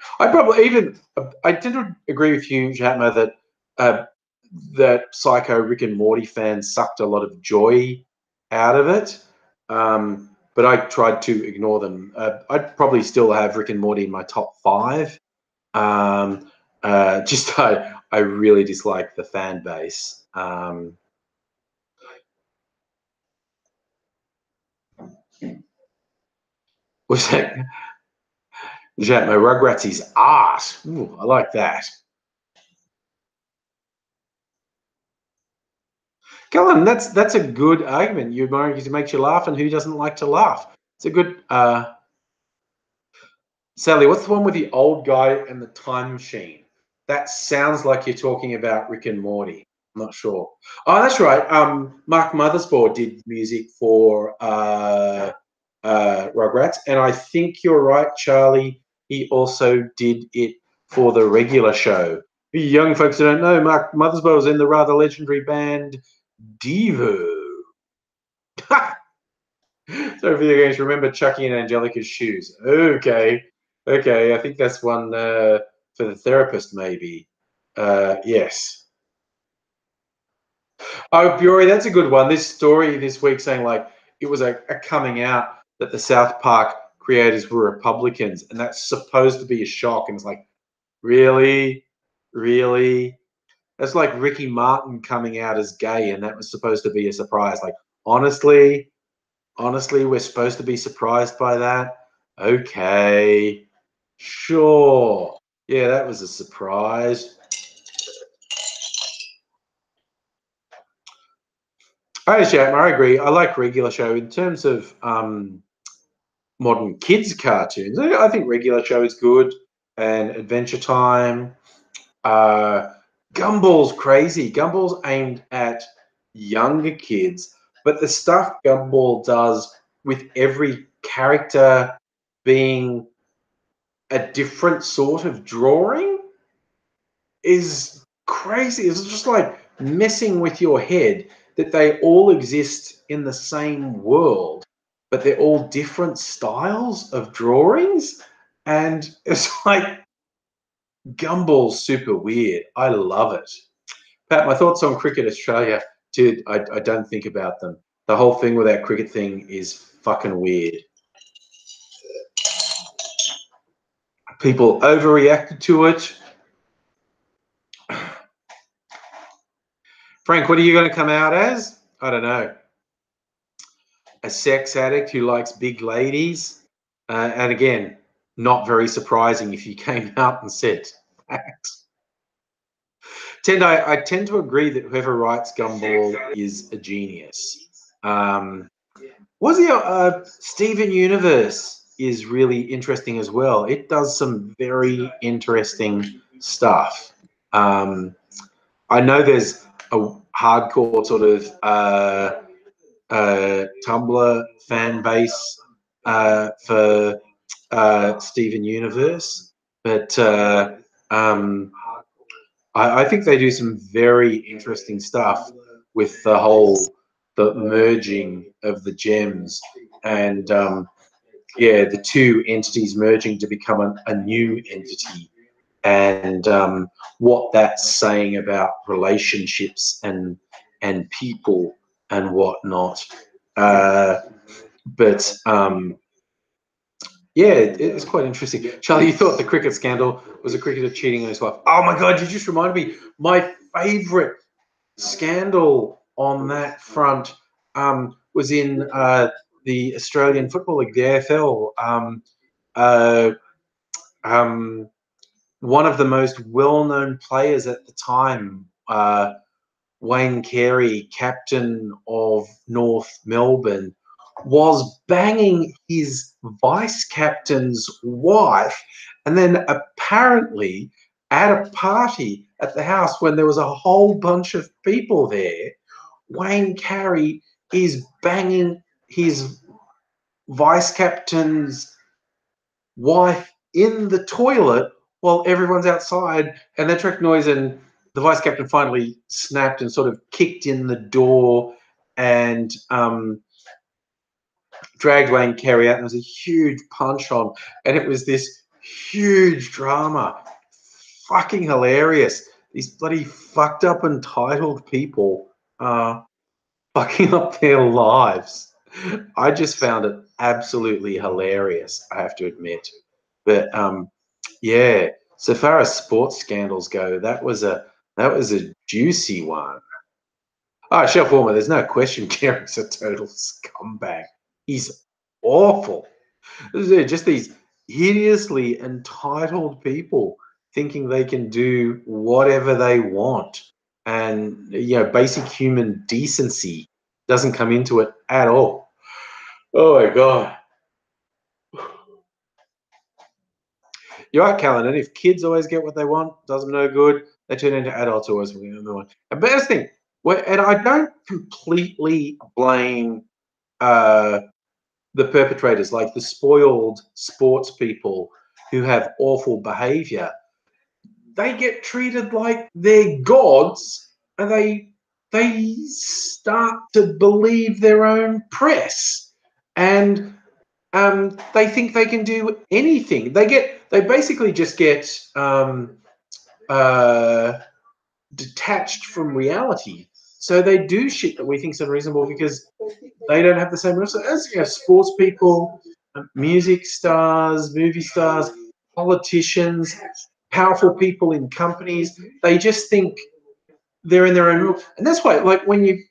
tend to agree with you, Jatma, that Psycho Rick and Morty fans sucked a lot of joy out of it. But I tried to ignore them. I'd probably still have Rick and Morty in my top 5. I I really dislike the fan base. What's that? Chat, my Rugrats is arse. Ooh, I like that. Cullen, that's a good argument. You're admiring because it makes you laugh, and who doesn't like to laugh? It's a good. Sally, what's the one with the old guy and the time machine? That sounds like you're talking about Rick and Morty. I'm not sure. Oh, that's right. Mark Mothersbaugh did music for Rugrats, and I think you're right, Charlie. He also did it for the regular show. For you young folks who don't know, Mark Mothersbaugh was in the rather legendary band Devo. So for you guys, remember Chucky and Angelica's shoes. Okay. I think that's one for the therapist, maybe. Yes. Oh, Bury, that's a good one. This story this week saying like it was a coming out that the South Park creators were Republicans, and that's supposed to be a shock. And it's like, really? That's like Ricky Martin coming out as gay, and that was supposed to be a surprise. Like, honestly, we're supposed to be surprised by that? Okay, sure. Yeah, that was a surprise. Hi, Shatner, I agree. I like regular show. In terms of modern kids cartoons, I think regular show is good. And Adventure Time. Gumball's crazy. Gumball's aimed at younger kids, but the stuff Gumball does with every character being a different sort of drawing is crazy. It's just like messing with your head that they all exist in the same world, but they're all different styles of drawings. And it's like Gumball's super weird. I love it. Pat, my thoughts on Cricket Australia, dude, I don't think about them. The whole thing with that cricket thing is fucking weird. People overreacted to it. Frank, what are you going to come out as? I don't know. A sex addict who likes big ladies. And again, not very surprising if you came out and said that. I tend to agree that whoever writes Gumball is a genius. Steven Universe is really interesting as well. It does some very interesting stuff. I know there's a hardcore sort of Tumblr fan base for Steven Universe, but I think they do some very interesting stuff with the merging of the gems and the two entities merging to become a new entity, and what that's saying about relationships and people and whatnot. It's quite interesting. Charlie, you thought the cricket scandal was a cricketer cheating on his wife. Oh my God, you just reminded me. My favourite scandal on that front was in the Australian Football League, the AFL. One of the most well-known players at the time, Wayne Carey, captain of North Melbourne, was banging his vice captain's wife, and then apparently at a party at the house when there was a whole bunch of people there, Wayne Carey is banging his vice captain's wife in the toilet while everyone's outside, and that track noise, and the vice captain finally snapped and sort of kicked in the door and dragged Wayne Carey out. And there was a huge punch on, and it was this huge drama. Fucking hilarious. These bloody fucked up entitled people fucking up their lives. I just found it absolutely hilarious, I have to admit. But so far as sports scandals go, that was a That was a juicy one. Oh, Shelf Warmer, there's no question Gary's a total scumbag. He's awful. Just these hideously entitled people thinking they can do whatever they want. And, basic human decency doesn't come into it at all. Oh, my God. You're right, Callan. And if kids always get what they want, does them no good, they turn into adults who always want the one. And best thing, and I don't completely blame the perpetrators, like the spoiled sports people who have awful behavior. They get treated like they're gods, and they start to believe their own press, and they think they can do anything. They basically just get detached from reality. So they do shit that we think is unreasonable because they don't have the same rules as sports people, music stars, movie stars, politicians, powerful people in companies. They just think they're in their own rule. And that's why, like, when you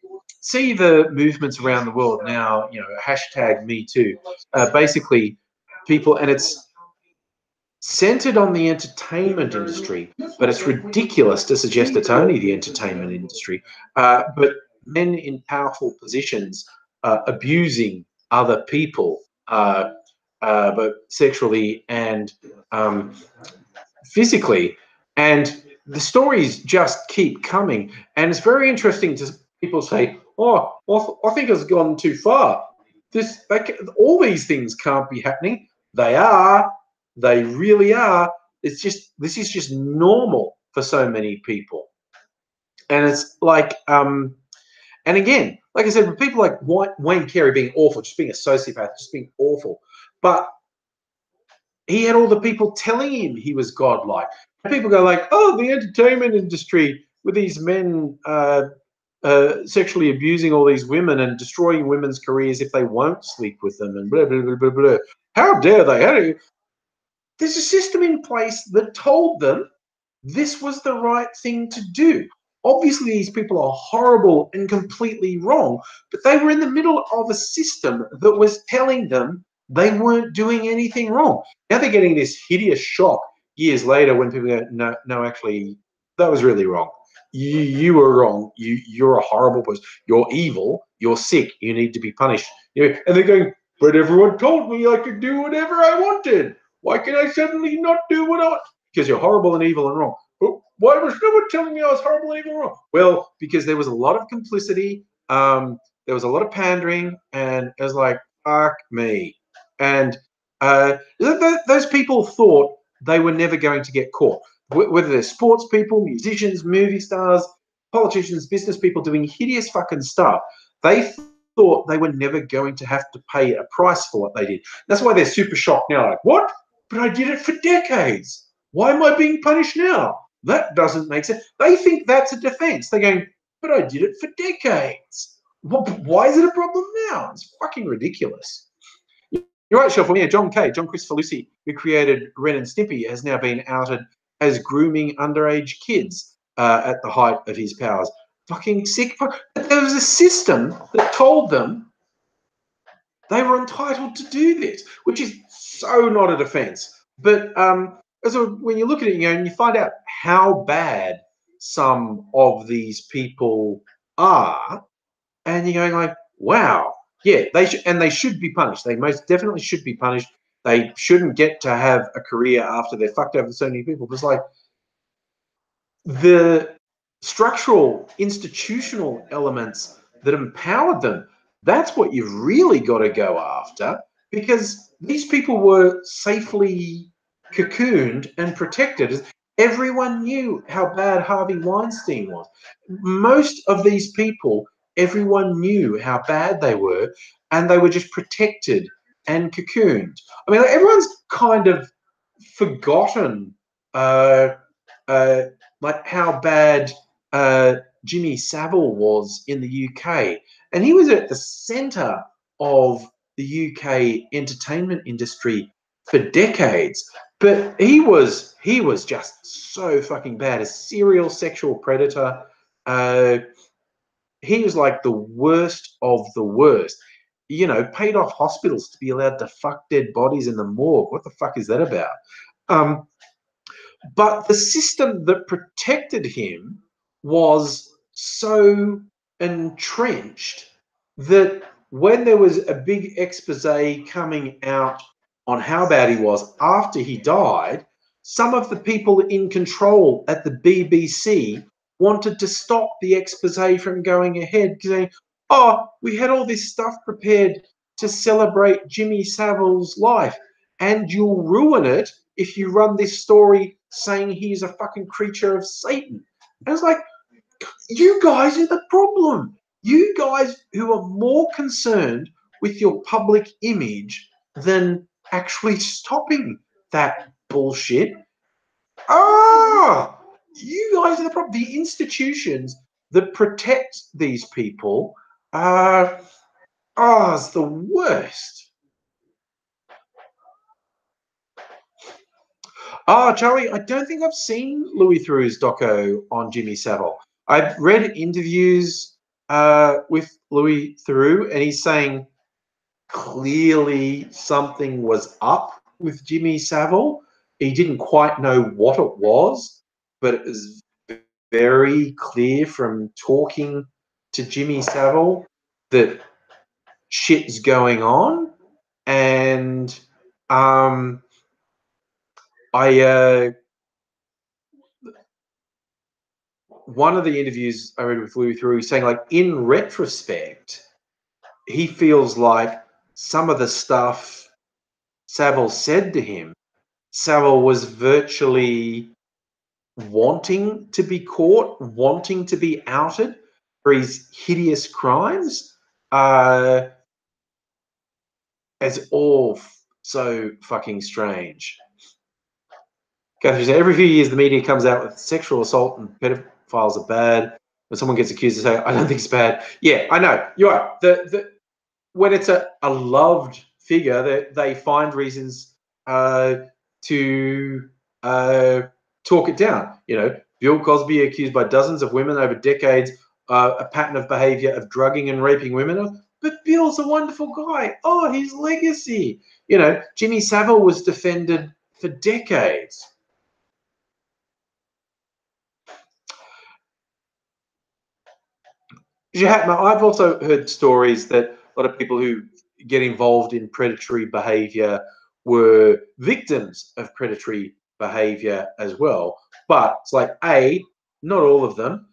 see the movements around the world now, hashtag Me Too, basically people, and it's centered on the entertainment industry, but it's ridiculous to suggest it's only the entertainment industry. But men in powerful positions abusing other people, both sexually and physically, and the stories just keep coming. And it's very interesting to people say, "Oh, I think it's gone too far. All these things can't be happening." They are. They really are. This is just normal for so many people, and it's like, and again, like I said, with people like Wayne Carey being awful, just being a sociopath, just being awful, but he had all the people telling him he was godlike. People go like, "Oh, the entertainment industry with these men sexually abusing all these women and destroying women's careers if they won't sleep with them," and blah blah blah blah blah. How dare they? There's a system in place that told them this was the right thing to do. Obviously, these people are horrible and completely wrong, but they were in the middle of a system that was telling them they weren't doing anything wrong. Now they're getting this hideous shock years later when people go, no, actually, that was really wrong. You were wrong. You're a horrible person. You're evil. You're sick. You need to be punished. And they're going, but everyone told me I could do whatever I wanted. Why can I suddenly not do what I want? Because you're horrible and evil and wrong. But why was no one telling me I was horrible and evil and wrong? Well, because there was a lot of complicity. There was a lot of pandering, and it was like, fuck me. And those people thought they were never going to get caught. Whether they're sports people, musicians, movie stars, politicians, business people doing hideous fucking stuff, they thought they were never going to have to pay a price for what they did. That's why they're super shocked now. Like, what? But I did it for decades. Why am I being punished now? That doesn't make sense. They think that's a defense. They're going, but I did it for decades. Why is it a problem now? It's fucking ridiculous. You're right, Shelf. Yeah, John Christopher Lucy, who created Ren and Stimpy, has now been outed as grooming underage kids at the height of his powers. Fucking sick. But there was a system that told them they were entitled to do this, which is so not a defense. But so when you look at it, and you find out how bad some of these people are, and you're going like, wow, yeah, they should be punished. They most definitely should be punished. They shouldn't get to have a career after they're fucked over so many people. But it's like the structural, institutional elements that empowered them, that's what you've really got to go after, because these people were safely cocooned and protected. Everyone knew how bad Harvey Weinstein was. Most of these people, everyone knew how bad they were, and they were just protected and cocooned. I mean, like, everyone's kind of forgotten like how bad Jimmy Savile was in the UK. And he was at the centre of the UK entertainment industry for decades. But he was just so fucking bad. A serial sexual predator. He was like the worst of the worst. You know, paid off hospitals to be allowed to fuck dead bodies in the morgue. What the fuck is that about? But the system that protected him was so entrenched that when there was a big expose coming out on how bad he was after he died, some of the people in control at the BBC wanted to stop the expose from going ahead, saying, oh, we had all this stuff prepared to celebrate Jimmy Savile's life, and you'll ruin it if you run this story saying he's a fucking creature of Satan. And it's like, you guys are the problem. You guys who are more concerned with your public image than actually stopping that bullshit. You guys are the problem. The institutions that protect these people are it's the worst. Charlie, I don't think I've seen Louis Theroux's doco on Jimmy Savile. I've read interviews with Louis Theroux, and he's saying clearly something was up with Jimmy Savile. He didn't quite know what it was, but it was very clear from talking to Jimmy Savile that shit's going on. And one of the interviews I read with Louis Theroux, he's saying, like, in retrospect, he feels like some of the stuff Savile said to him, Savile was virtually wanting to be caught, wanting to be outed for his hideous crimes. It's all so fucking strange. Catherine said, every few years the media comes out with sexual assault and pedophiles are bad. When someone gets accused, they say, I don't think it's bad. Yeah, I know. You're right. When it's a loved figure, they find reasons to talk it down. You know, Bill Cosby accused by dozens of women over decades, a pattern of behavior of drugging and raping women. But Bill's a wonderful guy. Oh, his legacy. You know, Jimmy Savile was defended for decades. I've also heard stories that a lot of people who get involved in predatory behavior were victims of predatory behavior as well. But it's like, A, not all of them.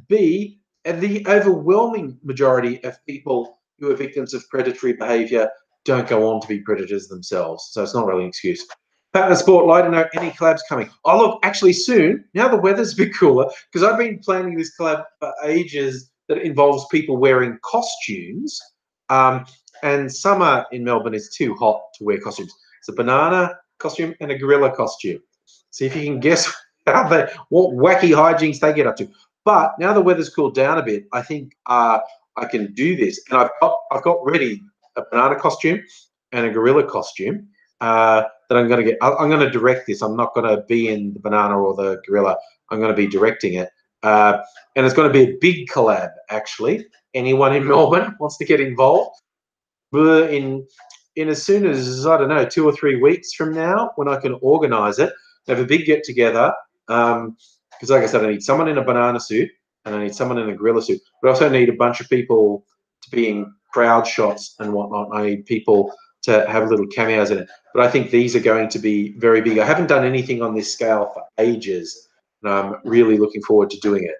B, the overwhelming majority of people who are victims of predatory behavior don't go on to be predators themselves. So it's not really an excuse. Partner Sport, I don't know any collabs coming. Oh, look, actually soon, now the weather's a bit cooler, because I've been planning this collab for ages that involves people wearing costumes. And summer in Melbourne is too hot to wear costumes. It's a banana costume and a gorilla costume. See if you can guess what wacky hijinks they get up to. But now the weather's cooled down a bit, I think I can do this. And I've got ready a banana costume and a gorilla costume that I'm going to get. I'm going to direct this. I'm not going to be in the banana or the gorilla. I'm going to be directing it. And it's going to be a big collab, actually. Anyone in Melbourne wants to get involved? In as soon as, I don't know, 2 or 3 weeks from now, when I can organise it, have a big get together. Because, like I said, I need someone in a banana suit and I need someone in a gorilla suit. But I also need a bunch of people to be in crowd shots and whatnot. I need people to have little cameos in it. But I think these are going to be very big. I haven't done anything on this scale for ages, and I'm really looking forward to doing it.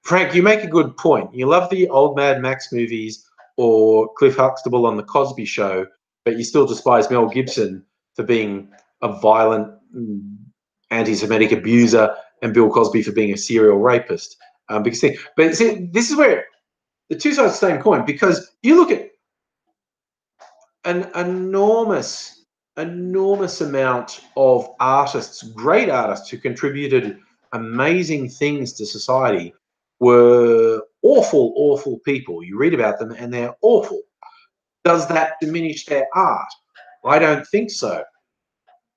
Frank, you make a good point. You love the old Mad Max movies or Cliff Huxtable on The Cosby Show, but you still despise Mel Gibson for being a violent, anti-Semitic abuser and Bill Cosby for being a serial rapist. But see, this is where the two sides of the same coin, because you look at an enormous amount of artists, great artists who contributed amazing things to society, were awful people. You read about them and they're awful. Does that diminish their art? I don't think so.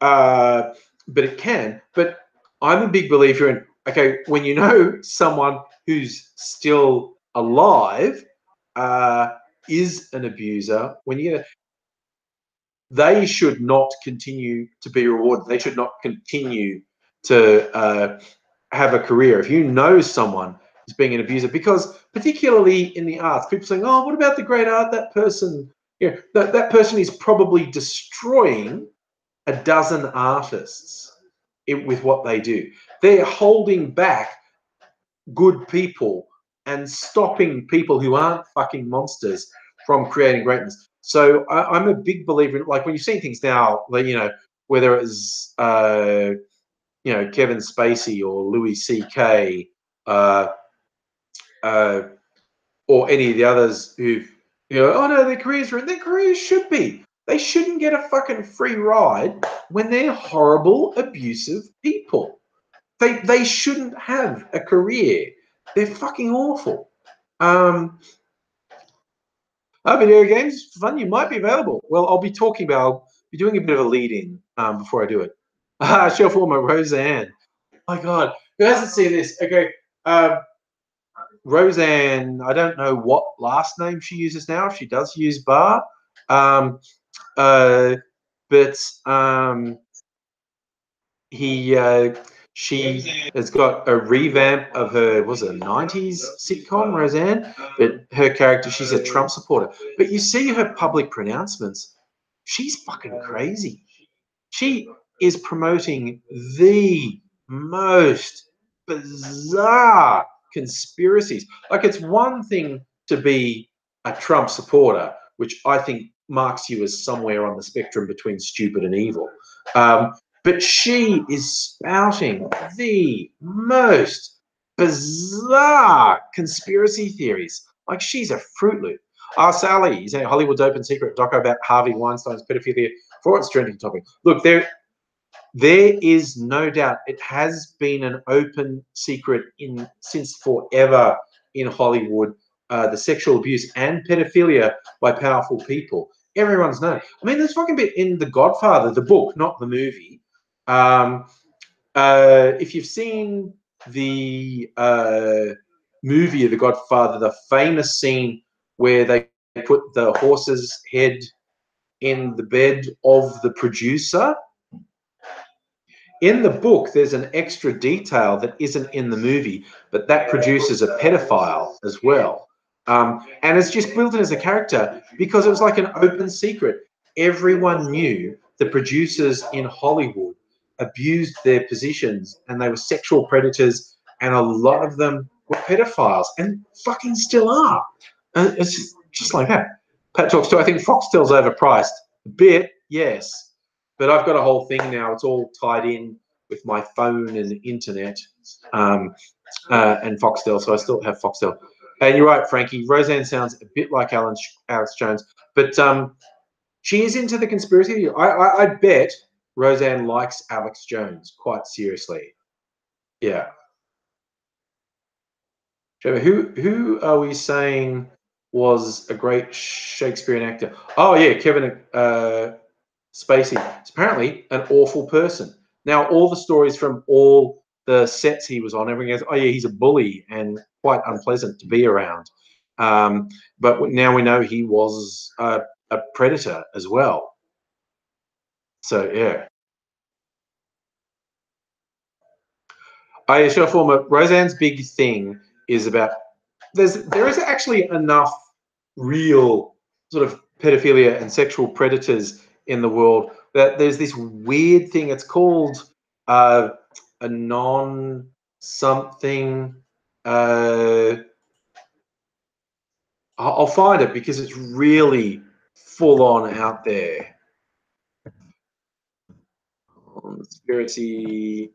But it can. But I'm a big believer in, okay, when you know someone who's still alive is an abuser, when you they should not continue to be rewarded. They should not continue to have a career. If you know someone is being an abuser, because particularly in the arts, people saying, "Oh, what about the great art? That person, that person is probably destroying a dozen artists with what they do. They're holding back good people and stopping people who aren't fucking monsters from creating greatness." So I'm a big believer in, like, when you see things now, whether it's Kevin Spacey or Louis C.K. Uh, or any of the others who've, oh no, their careers are in. Their careers should be. They shouldn't get a fucking free ride when they're horrible, abusive people. They shouldn't have a career. They're fucking awful. Video games, fun, you might be available. Well, I'll be doing a bit of a lead-in before I do it. Shelf warmer, Roseanne. Oh my God, who hasn't seen this? Okay, Roseanne, I don't know what last name she uses now, if she does use Bar. She has got a revamp of her, was it a 90s sitcom, Roseanne? But her character, she's a Trump supporter. But you see her public pronouncements, she's fucking crazy. She is promoting the most bizarre conspiracies. Like, it's one thing to be a Trump supporter, which I think marks you as somewhere on the spectrum between stupid and evil. But she is spouting the most bizarre conspiracy theories. Like, she's a Fruit Loop. Sally, is a Hollywood's open secret doco about Harvey Weinstein's pedophilia for its trending topic. Look, there is no doubt it has been an open secret since forever in Hollywood, the sexual abuse and pedophilia by powerful people. Everyone's known. I mean, there's fucking bit in The Godfather, the book, not the movie. If you've seen the movie of The Godfather, the famous scene where they put the horse's head in the bed of the producer, in the book, there's an extra detail that isn't in the movie, but that producer's a pedophile as well. And it's just built in as a character because it was like an open secret. Everyone knew the producers in Hollywood abused their positions and they were sexual predators, and a lot of them were pedophiles and fucking still are. And it's just like that. Pat talks to, I think Foxtel's overpriced. A bit, yes. But I've got a whole thing now. It's all tied in with my phone and the internet and Foxtel, so I still have Foxtel. And you're right, Frankie. Roseanne sounds a bit like Alex Jones, but she is into the conspiracy. I bet Roseanne likes Alex Jones quite seriously. Yeah. Who are we saying was a great Shakespearean actor? Oh yeah, Kevin Spacey. Is apparently an awful person. Now, all the stories from all the sets he was on, everyone goes, oh yeah, he's a bully and quite unpleasant to be around. But now we know he was a predator as well. So yeah. Sure, former Roseanne's big thing is about there is actually enough real sort of pedophilia and sexual predators in the world that there's this weird thing. It's called a non something. I'll find it because it's really full on out there. Conspiracy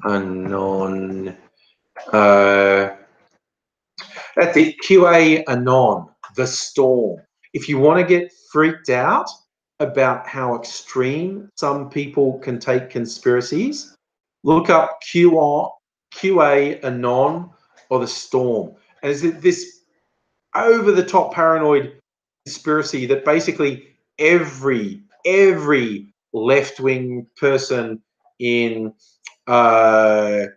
Anon. That's it. QA Anon. The Storm. If you want to get freaked out about how extreme some people can take conspiracies, look up QA Anon or The Storm. And it's this over-the-top paranoid conspiracy that basically every left-wing person in American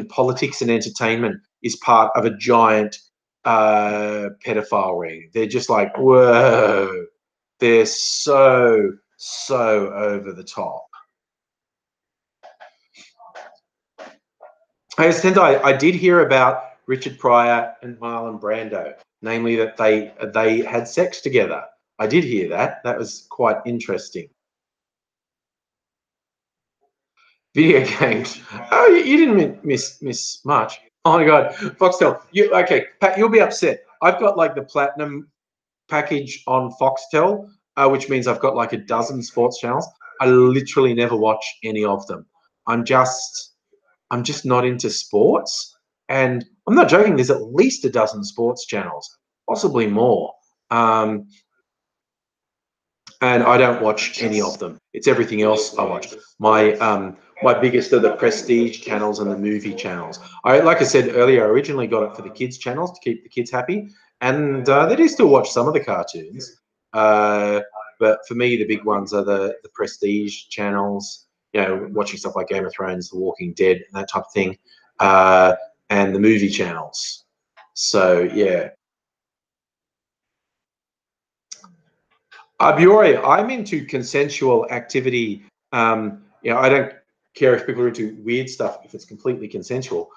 politics and entertainment is part of a giant pedophile ring. They're just like, whoa, they're so over the top. I did hear about Richard Pryor and Marlon Brando, namely that they had sex together. I did hear that. That was quite interesting. Video games. Oh, you didn't miss much. Oh my God, Foxtel. Okay, Pat, you'll be upset. I've got like the platinum package on Foxtel, which means I've got like a dozen sports channels. I literally never watch any of them. I'm just not into sports, and I'm not joking. There's at least a dozen sports channels, possibly more. And I don't watch any of them. It's everything else I watch. My biggest are the prestige channels and the movie channels. Like I said earlier, I originally got it for the kids channels to keep the kids happy, and they do still watch some of the cartoons. But for me, the big ones are the prestige channels. You know, watching stuff like Game of Thrones, The Walking Dead, and that type of thing, and the movie channels. So yeah. Biore, I'm into consensual activity. I don't care if people are into weird stuff if it's completely consensual.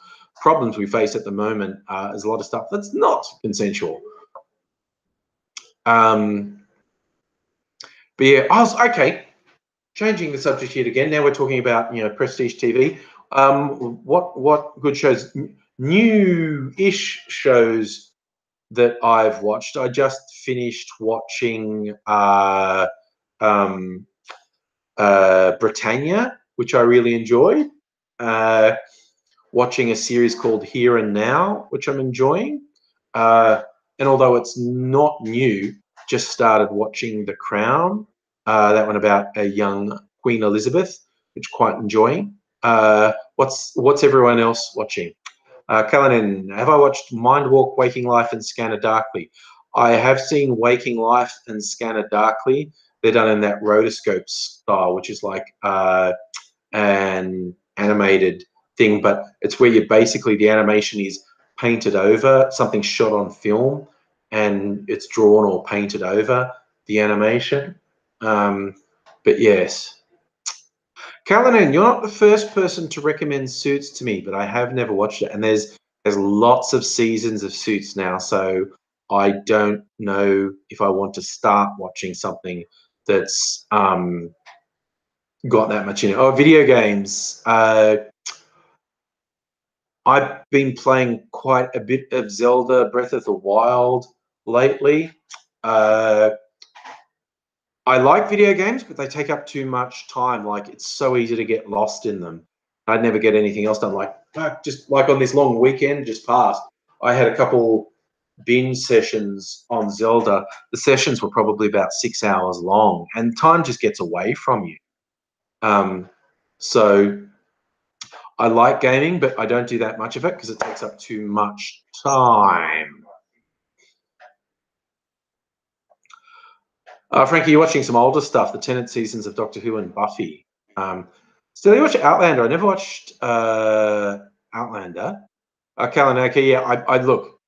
Problems we face at the moment is a lot of stuff that's not consensual. But yeah, okay. Changing the subject yet again. Now we're talking about prestige TV. What good shows? New-ish shows that I've watched. I just finished watching Britannia, which I really enjoyed. Watching a series called Here and Now, which I'm enjoying. And although it's not new, just started watching The Crown, that one about a young Queen Elizabeth, which quite enjoying. What's everyone else watching? Callanan, have I watched Mind Walk, Waking Life, and Scanner Darkly? I have seen Waking Life and Scanner Darkly. They're done in that rotoscope style, which is like an animated thing, but it's where the animation is painted over, something shot on film, and it's drawn or painted over the animation. But yes. Callanan, you're not the first person to recommend Suits to me, but I have never watched it. And there's lots of seasons of Suits now, so I don't know if I want to start watching something that's got that much in it. Oh, video games. I've been playing quite a bit of Zelda Breath of the Wild lately. I like video games, but they take up too much time. Like, it's so easy to get lost in them. I'd never get anything else done. Like, just like on this long weekend just passed, I had a couple binge sessions on Zelda. The sessions were probably about 6 hours long, and time just gets away from you. So I like gaming, but I don't do that much of it because it takes up too much time. Frankie, you're watching some older stuff, the Tennant seasons of Doctor Who and Buffy. Still, you watch Outlander. I never watched Outlander. Callan, okay, yeah, I look.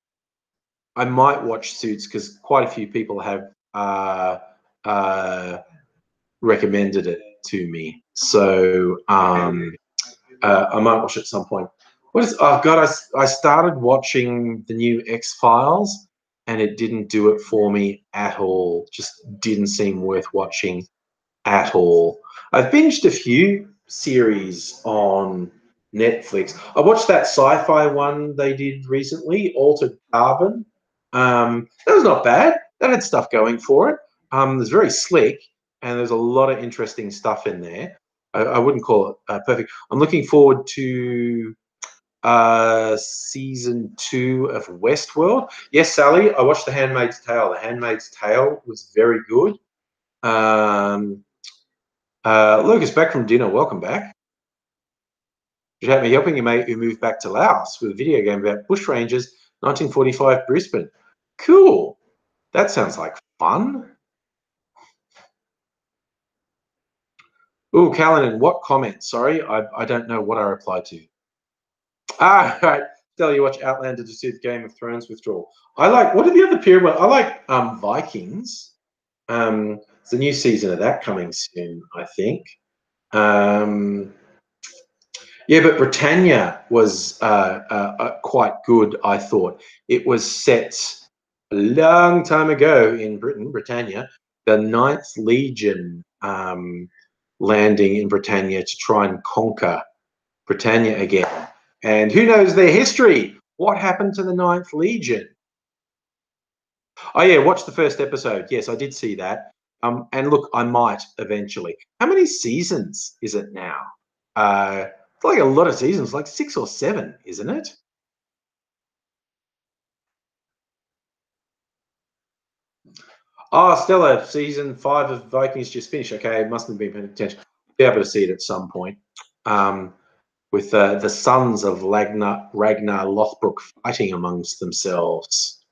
I might watch Suits because quite a few people have recommended it to me. So I might watch it at some point. Oh God, I started watching the new X-Files and it didn't do it for me at all. Just didn't seem worth watching at all. I've binged a few series on Netflix. I watched that sci-fi one they did recently, Altered Carbon. That was not bad. That had stuff going for it. It was very slick, and there's a lot of interesting stuff in there. I wouldn't call it perfect. I'm looking forward to season 2 of Westworld. Yes, Sally, I watched The Handmaid's Tale. The Handmaid's Tale was very good. Lucas, back from dinner. Welcome back. You had me helping your mate who moved back to Laos with a video game about bushrangers, 1945 Brisbane. Cool. That sounds like fun. Oh, Callan, what comment? Sorry, I don't know what I replied to. Ah, right. Stella, you watch Outlander to see the Game of Thrones withdrawal. I like, what are the other period ones? I like Vikings. It's a new season of that coming soon, I think. Yeah, but Britannia was quite good, I thought. It was set a long time ago in Britain, Britannia, the 9th Legion landing in Britannia to try and conquer Britannia again. And who knows their history? What happened to the 9th Legion? Oh, yeah, watch the first episode. Yes, I did see that. And look, I might eventually. How many seasons is it now? It's like a lot of seasons, like 6 or 7, isn't it? Oh, Stella, season 5 of Vikings just finished. Okay, must have been paying attention. Be able to see it at some point. With the sons of Ragnar Lothbrok fighting amongst themselves.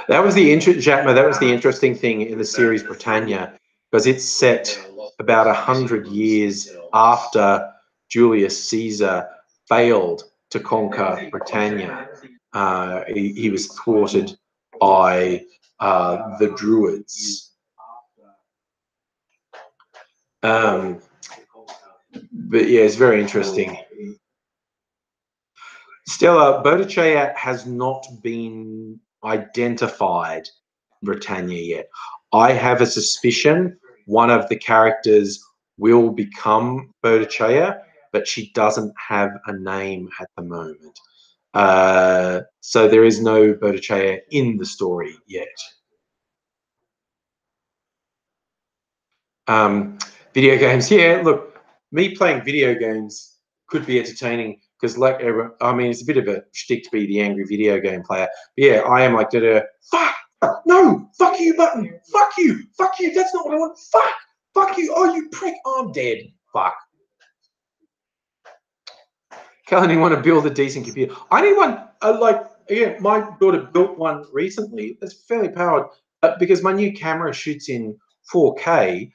That was the interesting thing in the series Britannia, because it's set about 100 years after Julius Caesar failed to conquer Britannia. He was thwarted by the Druids. But yeah, it's very interesting. Stella, Botticelli has not been identified in Britannia yet. I have a suspicion one of the characters will become Botticelli, but she doesn't have a name at the moment. So there is no Botticelli in the story yet. Video games, yeah, look, me playing video games could be entertaining because, like, I mean, it's a bit of a shtick to be the angry video game player. But yeah, I am like, fuck, no, fuck you button, fuck you, that's not what I want, fuck you, oh, you prick, I'm dead, fuck. Callan, you want to build a decent computer? I need one, my daughter built one recently. It's fairly powered, because my new camera shoots in 4K.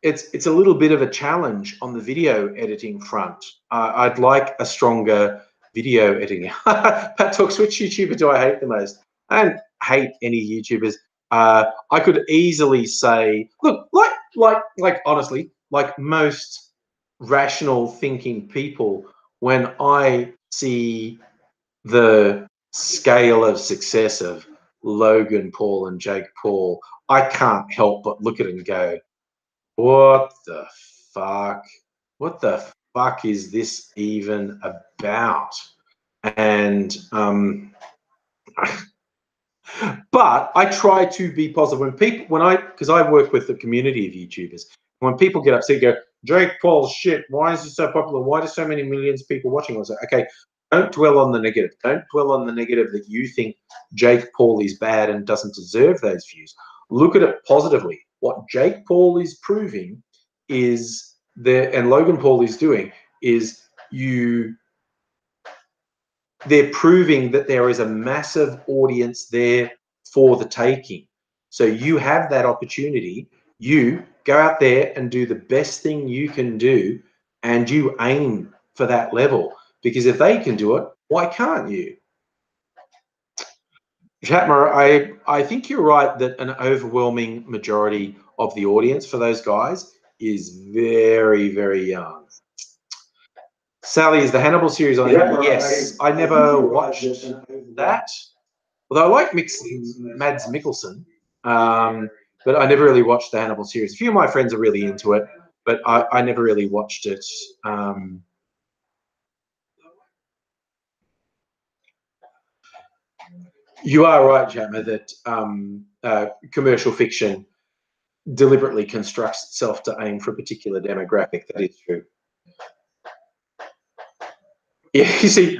It's a little bit of a challenge on the video editing front. I'd like a stronger video editing. Pat talks, which YouTuber do I hate the most? I don't hate any YouTubers. I could easily say, look, like honestly, like most rational thinking people, when I see the scale of success of Logan Paul and Jake Paul, I can't help but look at it and go, what the fuck? What the fuck is this even about? And but I try to be positive. Because I work with the community of YouTubers. When people get upset, go, Jake Paul's shit. Why is he so popular? Why do so many millions of people watching? I was like, okay, don't dwell on the negative. Don't dwell on the negative that you think Jake Paul is bad and doesn't deserve those views. Look at it positively. What Jake Paul is proving is and Logan Paul is doing is they're proving that there is a massive audience there for the taking. So you have that opportunity. You go out there and do the best thing you can do, and you aim for that level. Because if they can do it, why can't you? Shatmer, I think you're right that an overwhelming majority of the audience for those guys is very, very young. Sally, is the Hannibal series on? Yes, I never watched that. Although I like Mads Mikkelsen, but I never really watched the Hannibal series. A few of my friends are really into it, but I never really watched it. You are right, Jammer, that commercial fiction deliberately constructs itself to aim for a particular demographic. That is true. Yeah, you see,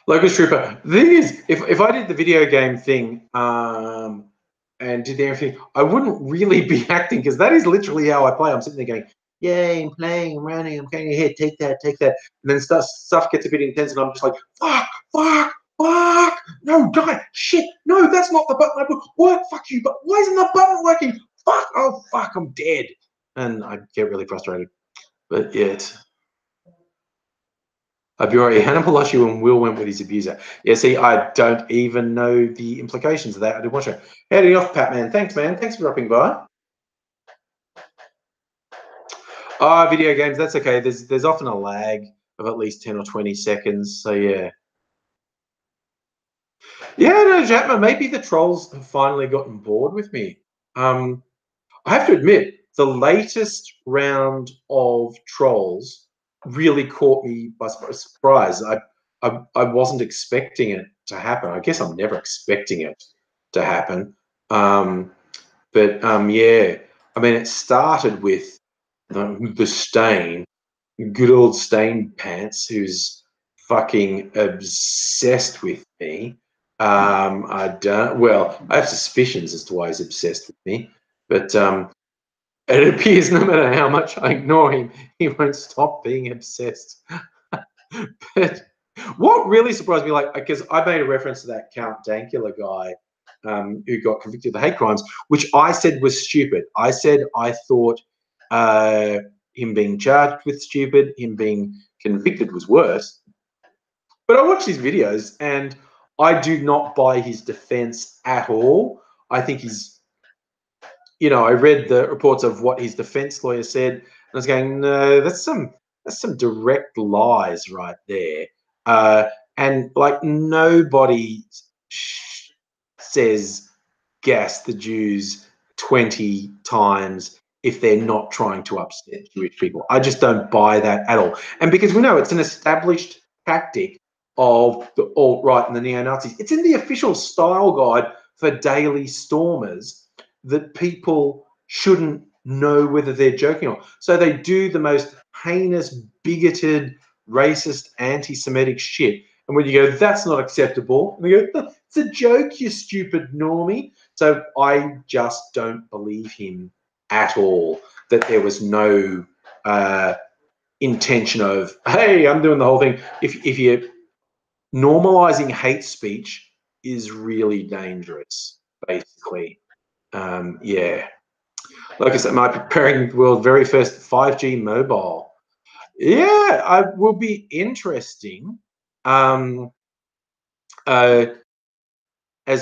Locust Trooper. The thing is, if I did the video game thing and did everything, I wouldn't really be acting, because that is literally how I play. I'm sitting there going, yay, I'm playing, I'm running, I'm going ahead, take that. And then stuff gets a bit intense, and I'm just like, fuck, fuck, no, guy, shit, no, that's not the button I put. What? Fuck you, but why isn't the button working? Fuck, oh, fuck, I'm dead. And I get really frustrated. But yet, Aburi, Hannibal Lushy and Will went with his abuser. Yeah, see, I don't even know the implications of that. I didn't watch it. Heading off, Patman. Thanks, man. Thanks for dropping by. Video games, that's okay. There's often a lag of at least 10 or 20 seconds. So, yeah. Yeah, no, Jatma, maybe the trolls have finally gotten bored with me. I have to admit, the latest round of trolls really caught me by surprise. I wasn't expecting it to happen. I guess I'm never expecting it to happen. Yeah, I mean, it started with the Stain, good old Stain Pants, who's fucking obsessed with me. I have suspicions as to why he's obsessed with me, but it appears no matter how much I ignore him, he won't stop being obsessed. But what really surprised me, like, because I made a reference to that Count Dankula guy who got convicted of hate crimes, which I said was stupid. I said I thought him being charged with stupid, him being convicted was worse. But I watched his videos and I do not buy his defense at all. I think he's, I read the reports of what his defense lawyer said, and I was going, no, that's some direct lies right there. And like nobody says gas the Jews 20 times if they're not trying to upset Jewish people. I just don't buy that at all. And because we know it's an established tactic of the alt-right and the neo-Nazis. It's in the official style guide for daily stormers that people shouldn't know whether they're joking or not. So they do the most heinous, bigoted, racist, anti-Semitic shit. And when you go, that's not acceptable, and they go, it's a joke, you stupid normie. So I just don't believe him at all, that there was no intention of, hey, I'm doing the whole thing. If you're normalizing hate speech is really dangerous, basically. Yeah. Like I said, am I preparing the world's very first 5G mobile? Yeah, it will be interesting. As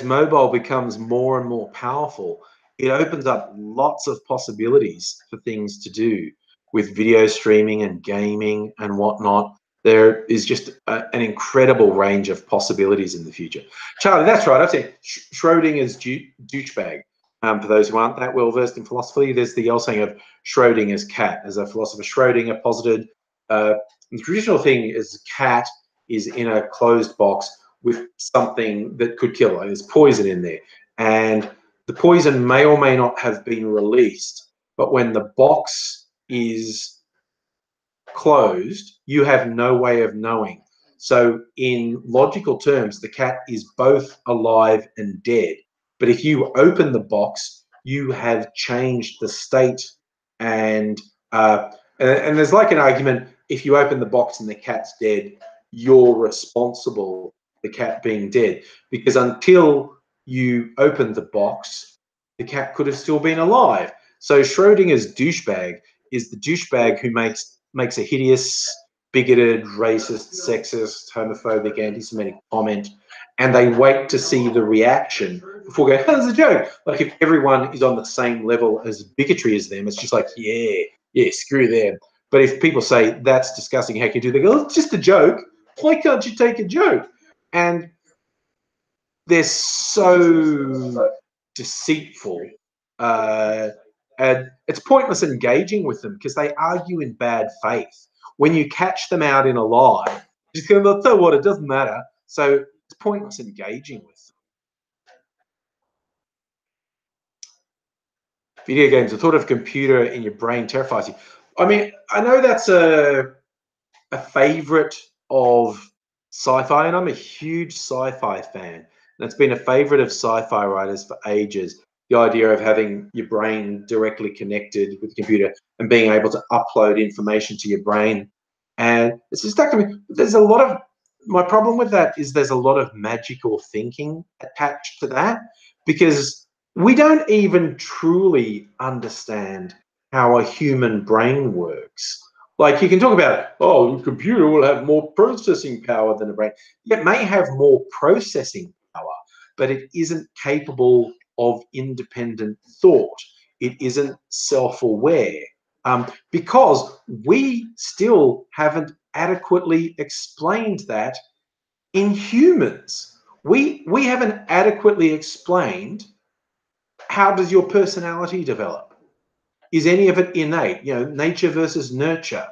mobile becomes more and more powerful, it opens up lots of possibilities for things to do with video streaming and gaming and whatnot. There is just an incredible range of possibilities in the future. Charlie, that's right. I've said Schrodinger's douchebag. For those who aren't that well versed in philosophy, there's the old saying of Schrodinger's cat. As a philosopher, Schrodinger posited the traditional thing is a cat is in a closed box with something that could kill. Like there's poison in there, and the poison may or may not have been released. But when the box is closed, you have no way of knowing. So in logical terms, the cat is both alive and dead. But if you open the box, you have changed the state, and there's like an argument, if you open the box and the cat's dead, you're responsible for the cat being dead. Because until you opened the box, the cat could have still been alive. So Schrodinger's douchebag is the douchebag who makes a hideous, bigoted, racist, sexist, homophobic, anti-Semitic comment, and they wait to see the reaction before going, oh, that's a joke. Like if everyone is on the same level as bigotry as them, it's just like, yeah, screw them. But if people say, that's disgusting, how can you do that? They go, it's just a joke. Why can't you take a joke? And they're so deceitful. And it's pointless engaging with them because they argue in bad faith. When you catch them out in a lie, just going to tell what, it doesn't matter. So it's pointless engaging with them. Video games, the thought of a computer in your brain terrifies you. I mean, I know that's a favorite of sci-fi, and I'm a huge sci-fi fan. And it's been a favorite of sci-fi writers for ages. The idea of having your brain directly connected with the computer and being able to upload information to your brain. And it's just stuck to me. There's a lot of my problem with that is there's a lot of magical thinking attached to that, because we don't even truly understand how a human brain works. Like, you can talk about, oh, the computer will have more processing power than a brain. It may have more processing power, but it isn't capable of independent thought. It isn't self-aware, because we still haven't adequately explained that in humans. We haven't adequately explained, how does your personality develop? Is any of it innate? You know, nature versus nurture.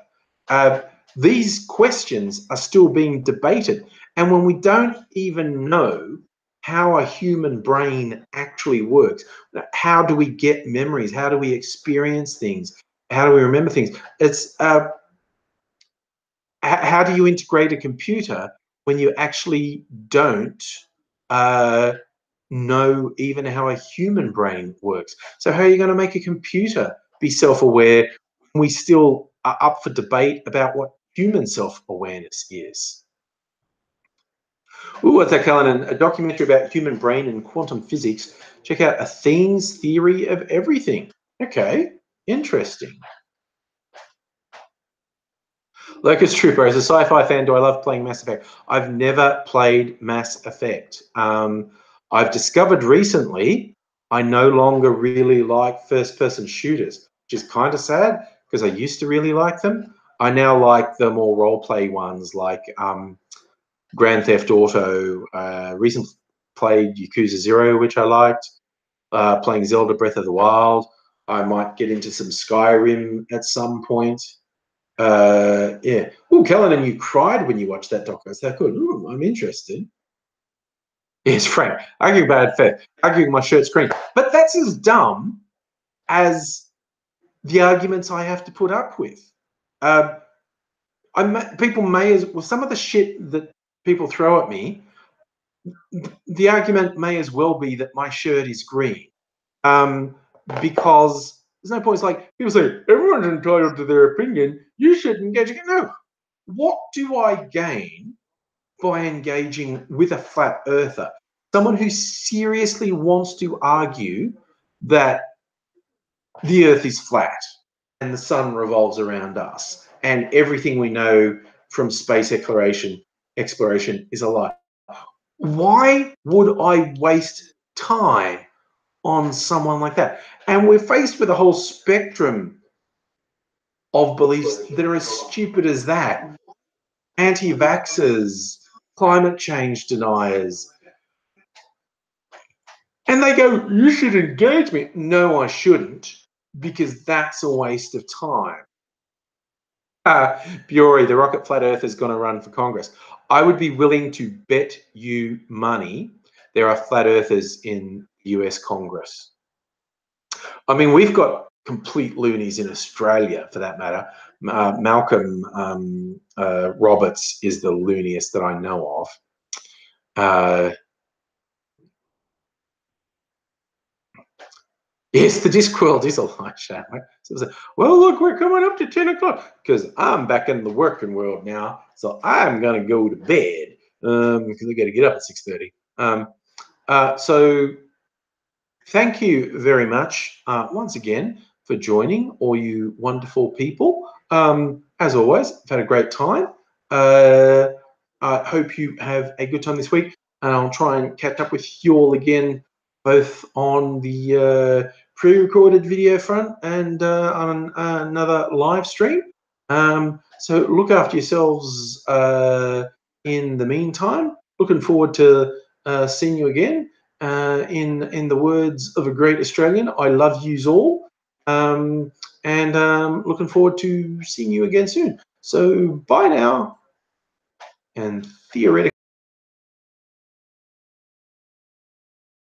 These questions are still being debated. And when we don't even know how a human brain actually works, how do we get memories? How do we experience things? How do we remember things? It's how do you integrate a computer when you actually don't know even how a human brain works? So how are you going to make a computer be self-aware when we still are up for debate about what human self-awareness is? Ooh, what's that, Cullinan? A documentary about human brain and quantum physics. Check out Athene's Theory of Everything. Okay, interesting. Locust Trooper, as a sci-fi fan, do I love playing Mass Effect? I've never played Mass Effect. I've discovered recently I no longer really like first-person shooters, which is kind of sad because I used to really like them. I now like the more role-play ones like Grand Theft Auto. Recently played Yakuza 0, which I liked. Playing Zelda Breath of the Wild. I might get into some Skyrim at some point. Yeah. Oh, Kellen, you cried when you watched that doc. Is that good? Ooh, I'm interested. Yes, Frank. Arguing bad faith. Arguing my shirt's green. But that's as dumb as the arguments I have to put up with. People may as well, some of the shit that people throw at me, the argument may as well be that my shirt is green. Because there's no point. It's like people say, everyone's entitled to their opinion. You should engage. No. What do I gain by engaging with a flat earther? Someone who seriously wants to argue that the earth is flat and the sun revolves around us and everything we know from space exploration is a lie. Why would I waste time on someone like that? And we're faced with a whole spectrum of beliefs that are as stupid as that. Anti-vaxxers, climate change deniers. And they go, you should engage me. No, I shouldn't, because that's a waste of time. Bury, the rocket flat earth is going to run for Congress. I would be willing to bet you money there are flat earthers in US Congress. I mean, we've got complete loonies in Australia, for that matter. Malcolm Roberts is the looniest that I know of. Yes, the Discworld is a light show. So, well, look, we're coming up to 10 o'clock because I'm back in the working world now. So I'm going to go to bed because I got to get up at 6:30. So thank you very much once again for joining, all you wonderful people. As always, I've had a great time. I hope you have a good time this week, and I'll try and catch up with you all again, both on the pre-recorded video front and on another live stream. So look after yourselves in the meantime. Looking forward to seeing you again. In the words of a great Australian, I love yous all. And looking forward to seeing you again soon. So bye now. And theoretically,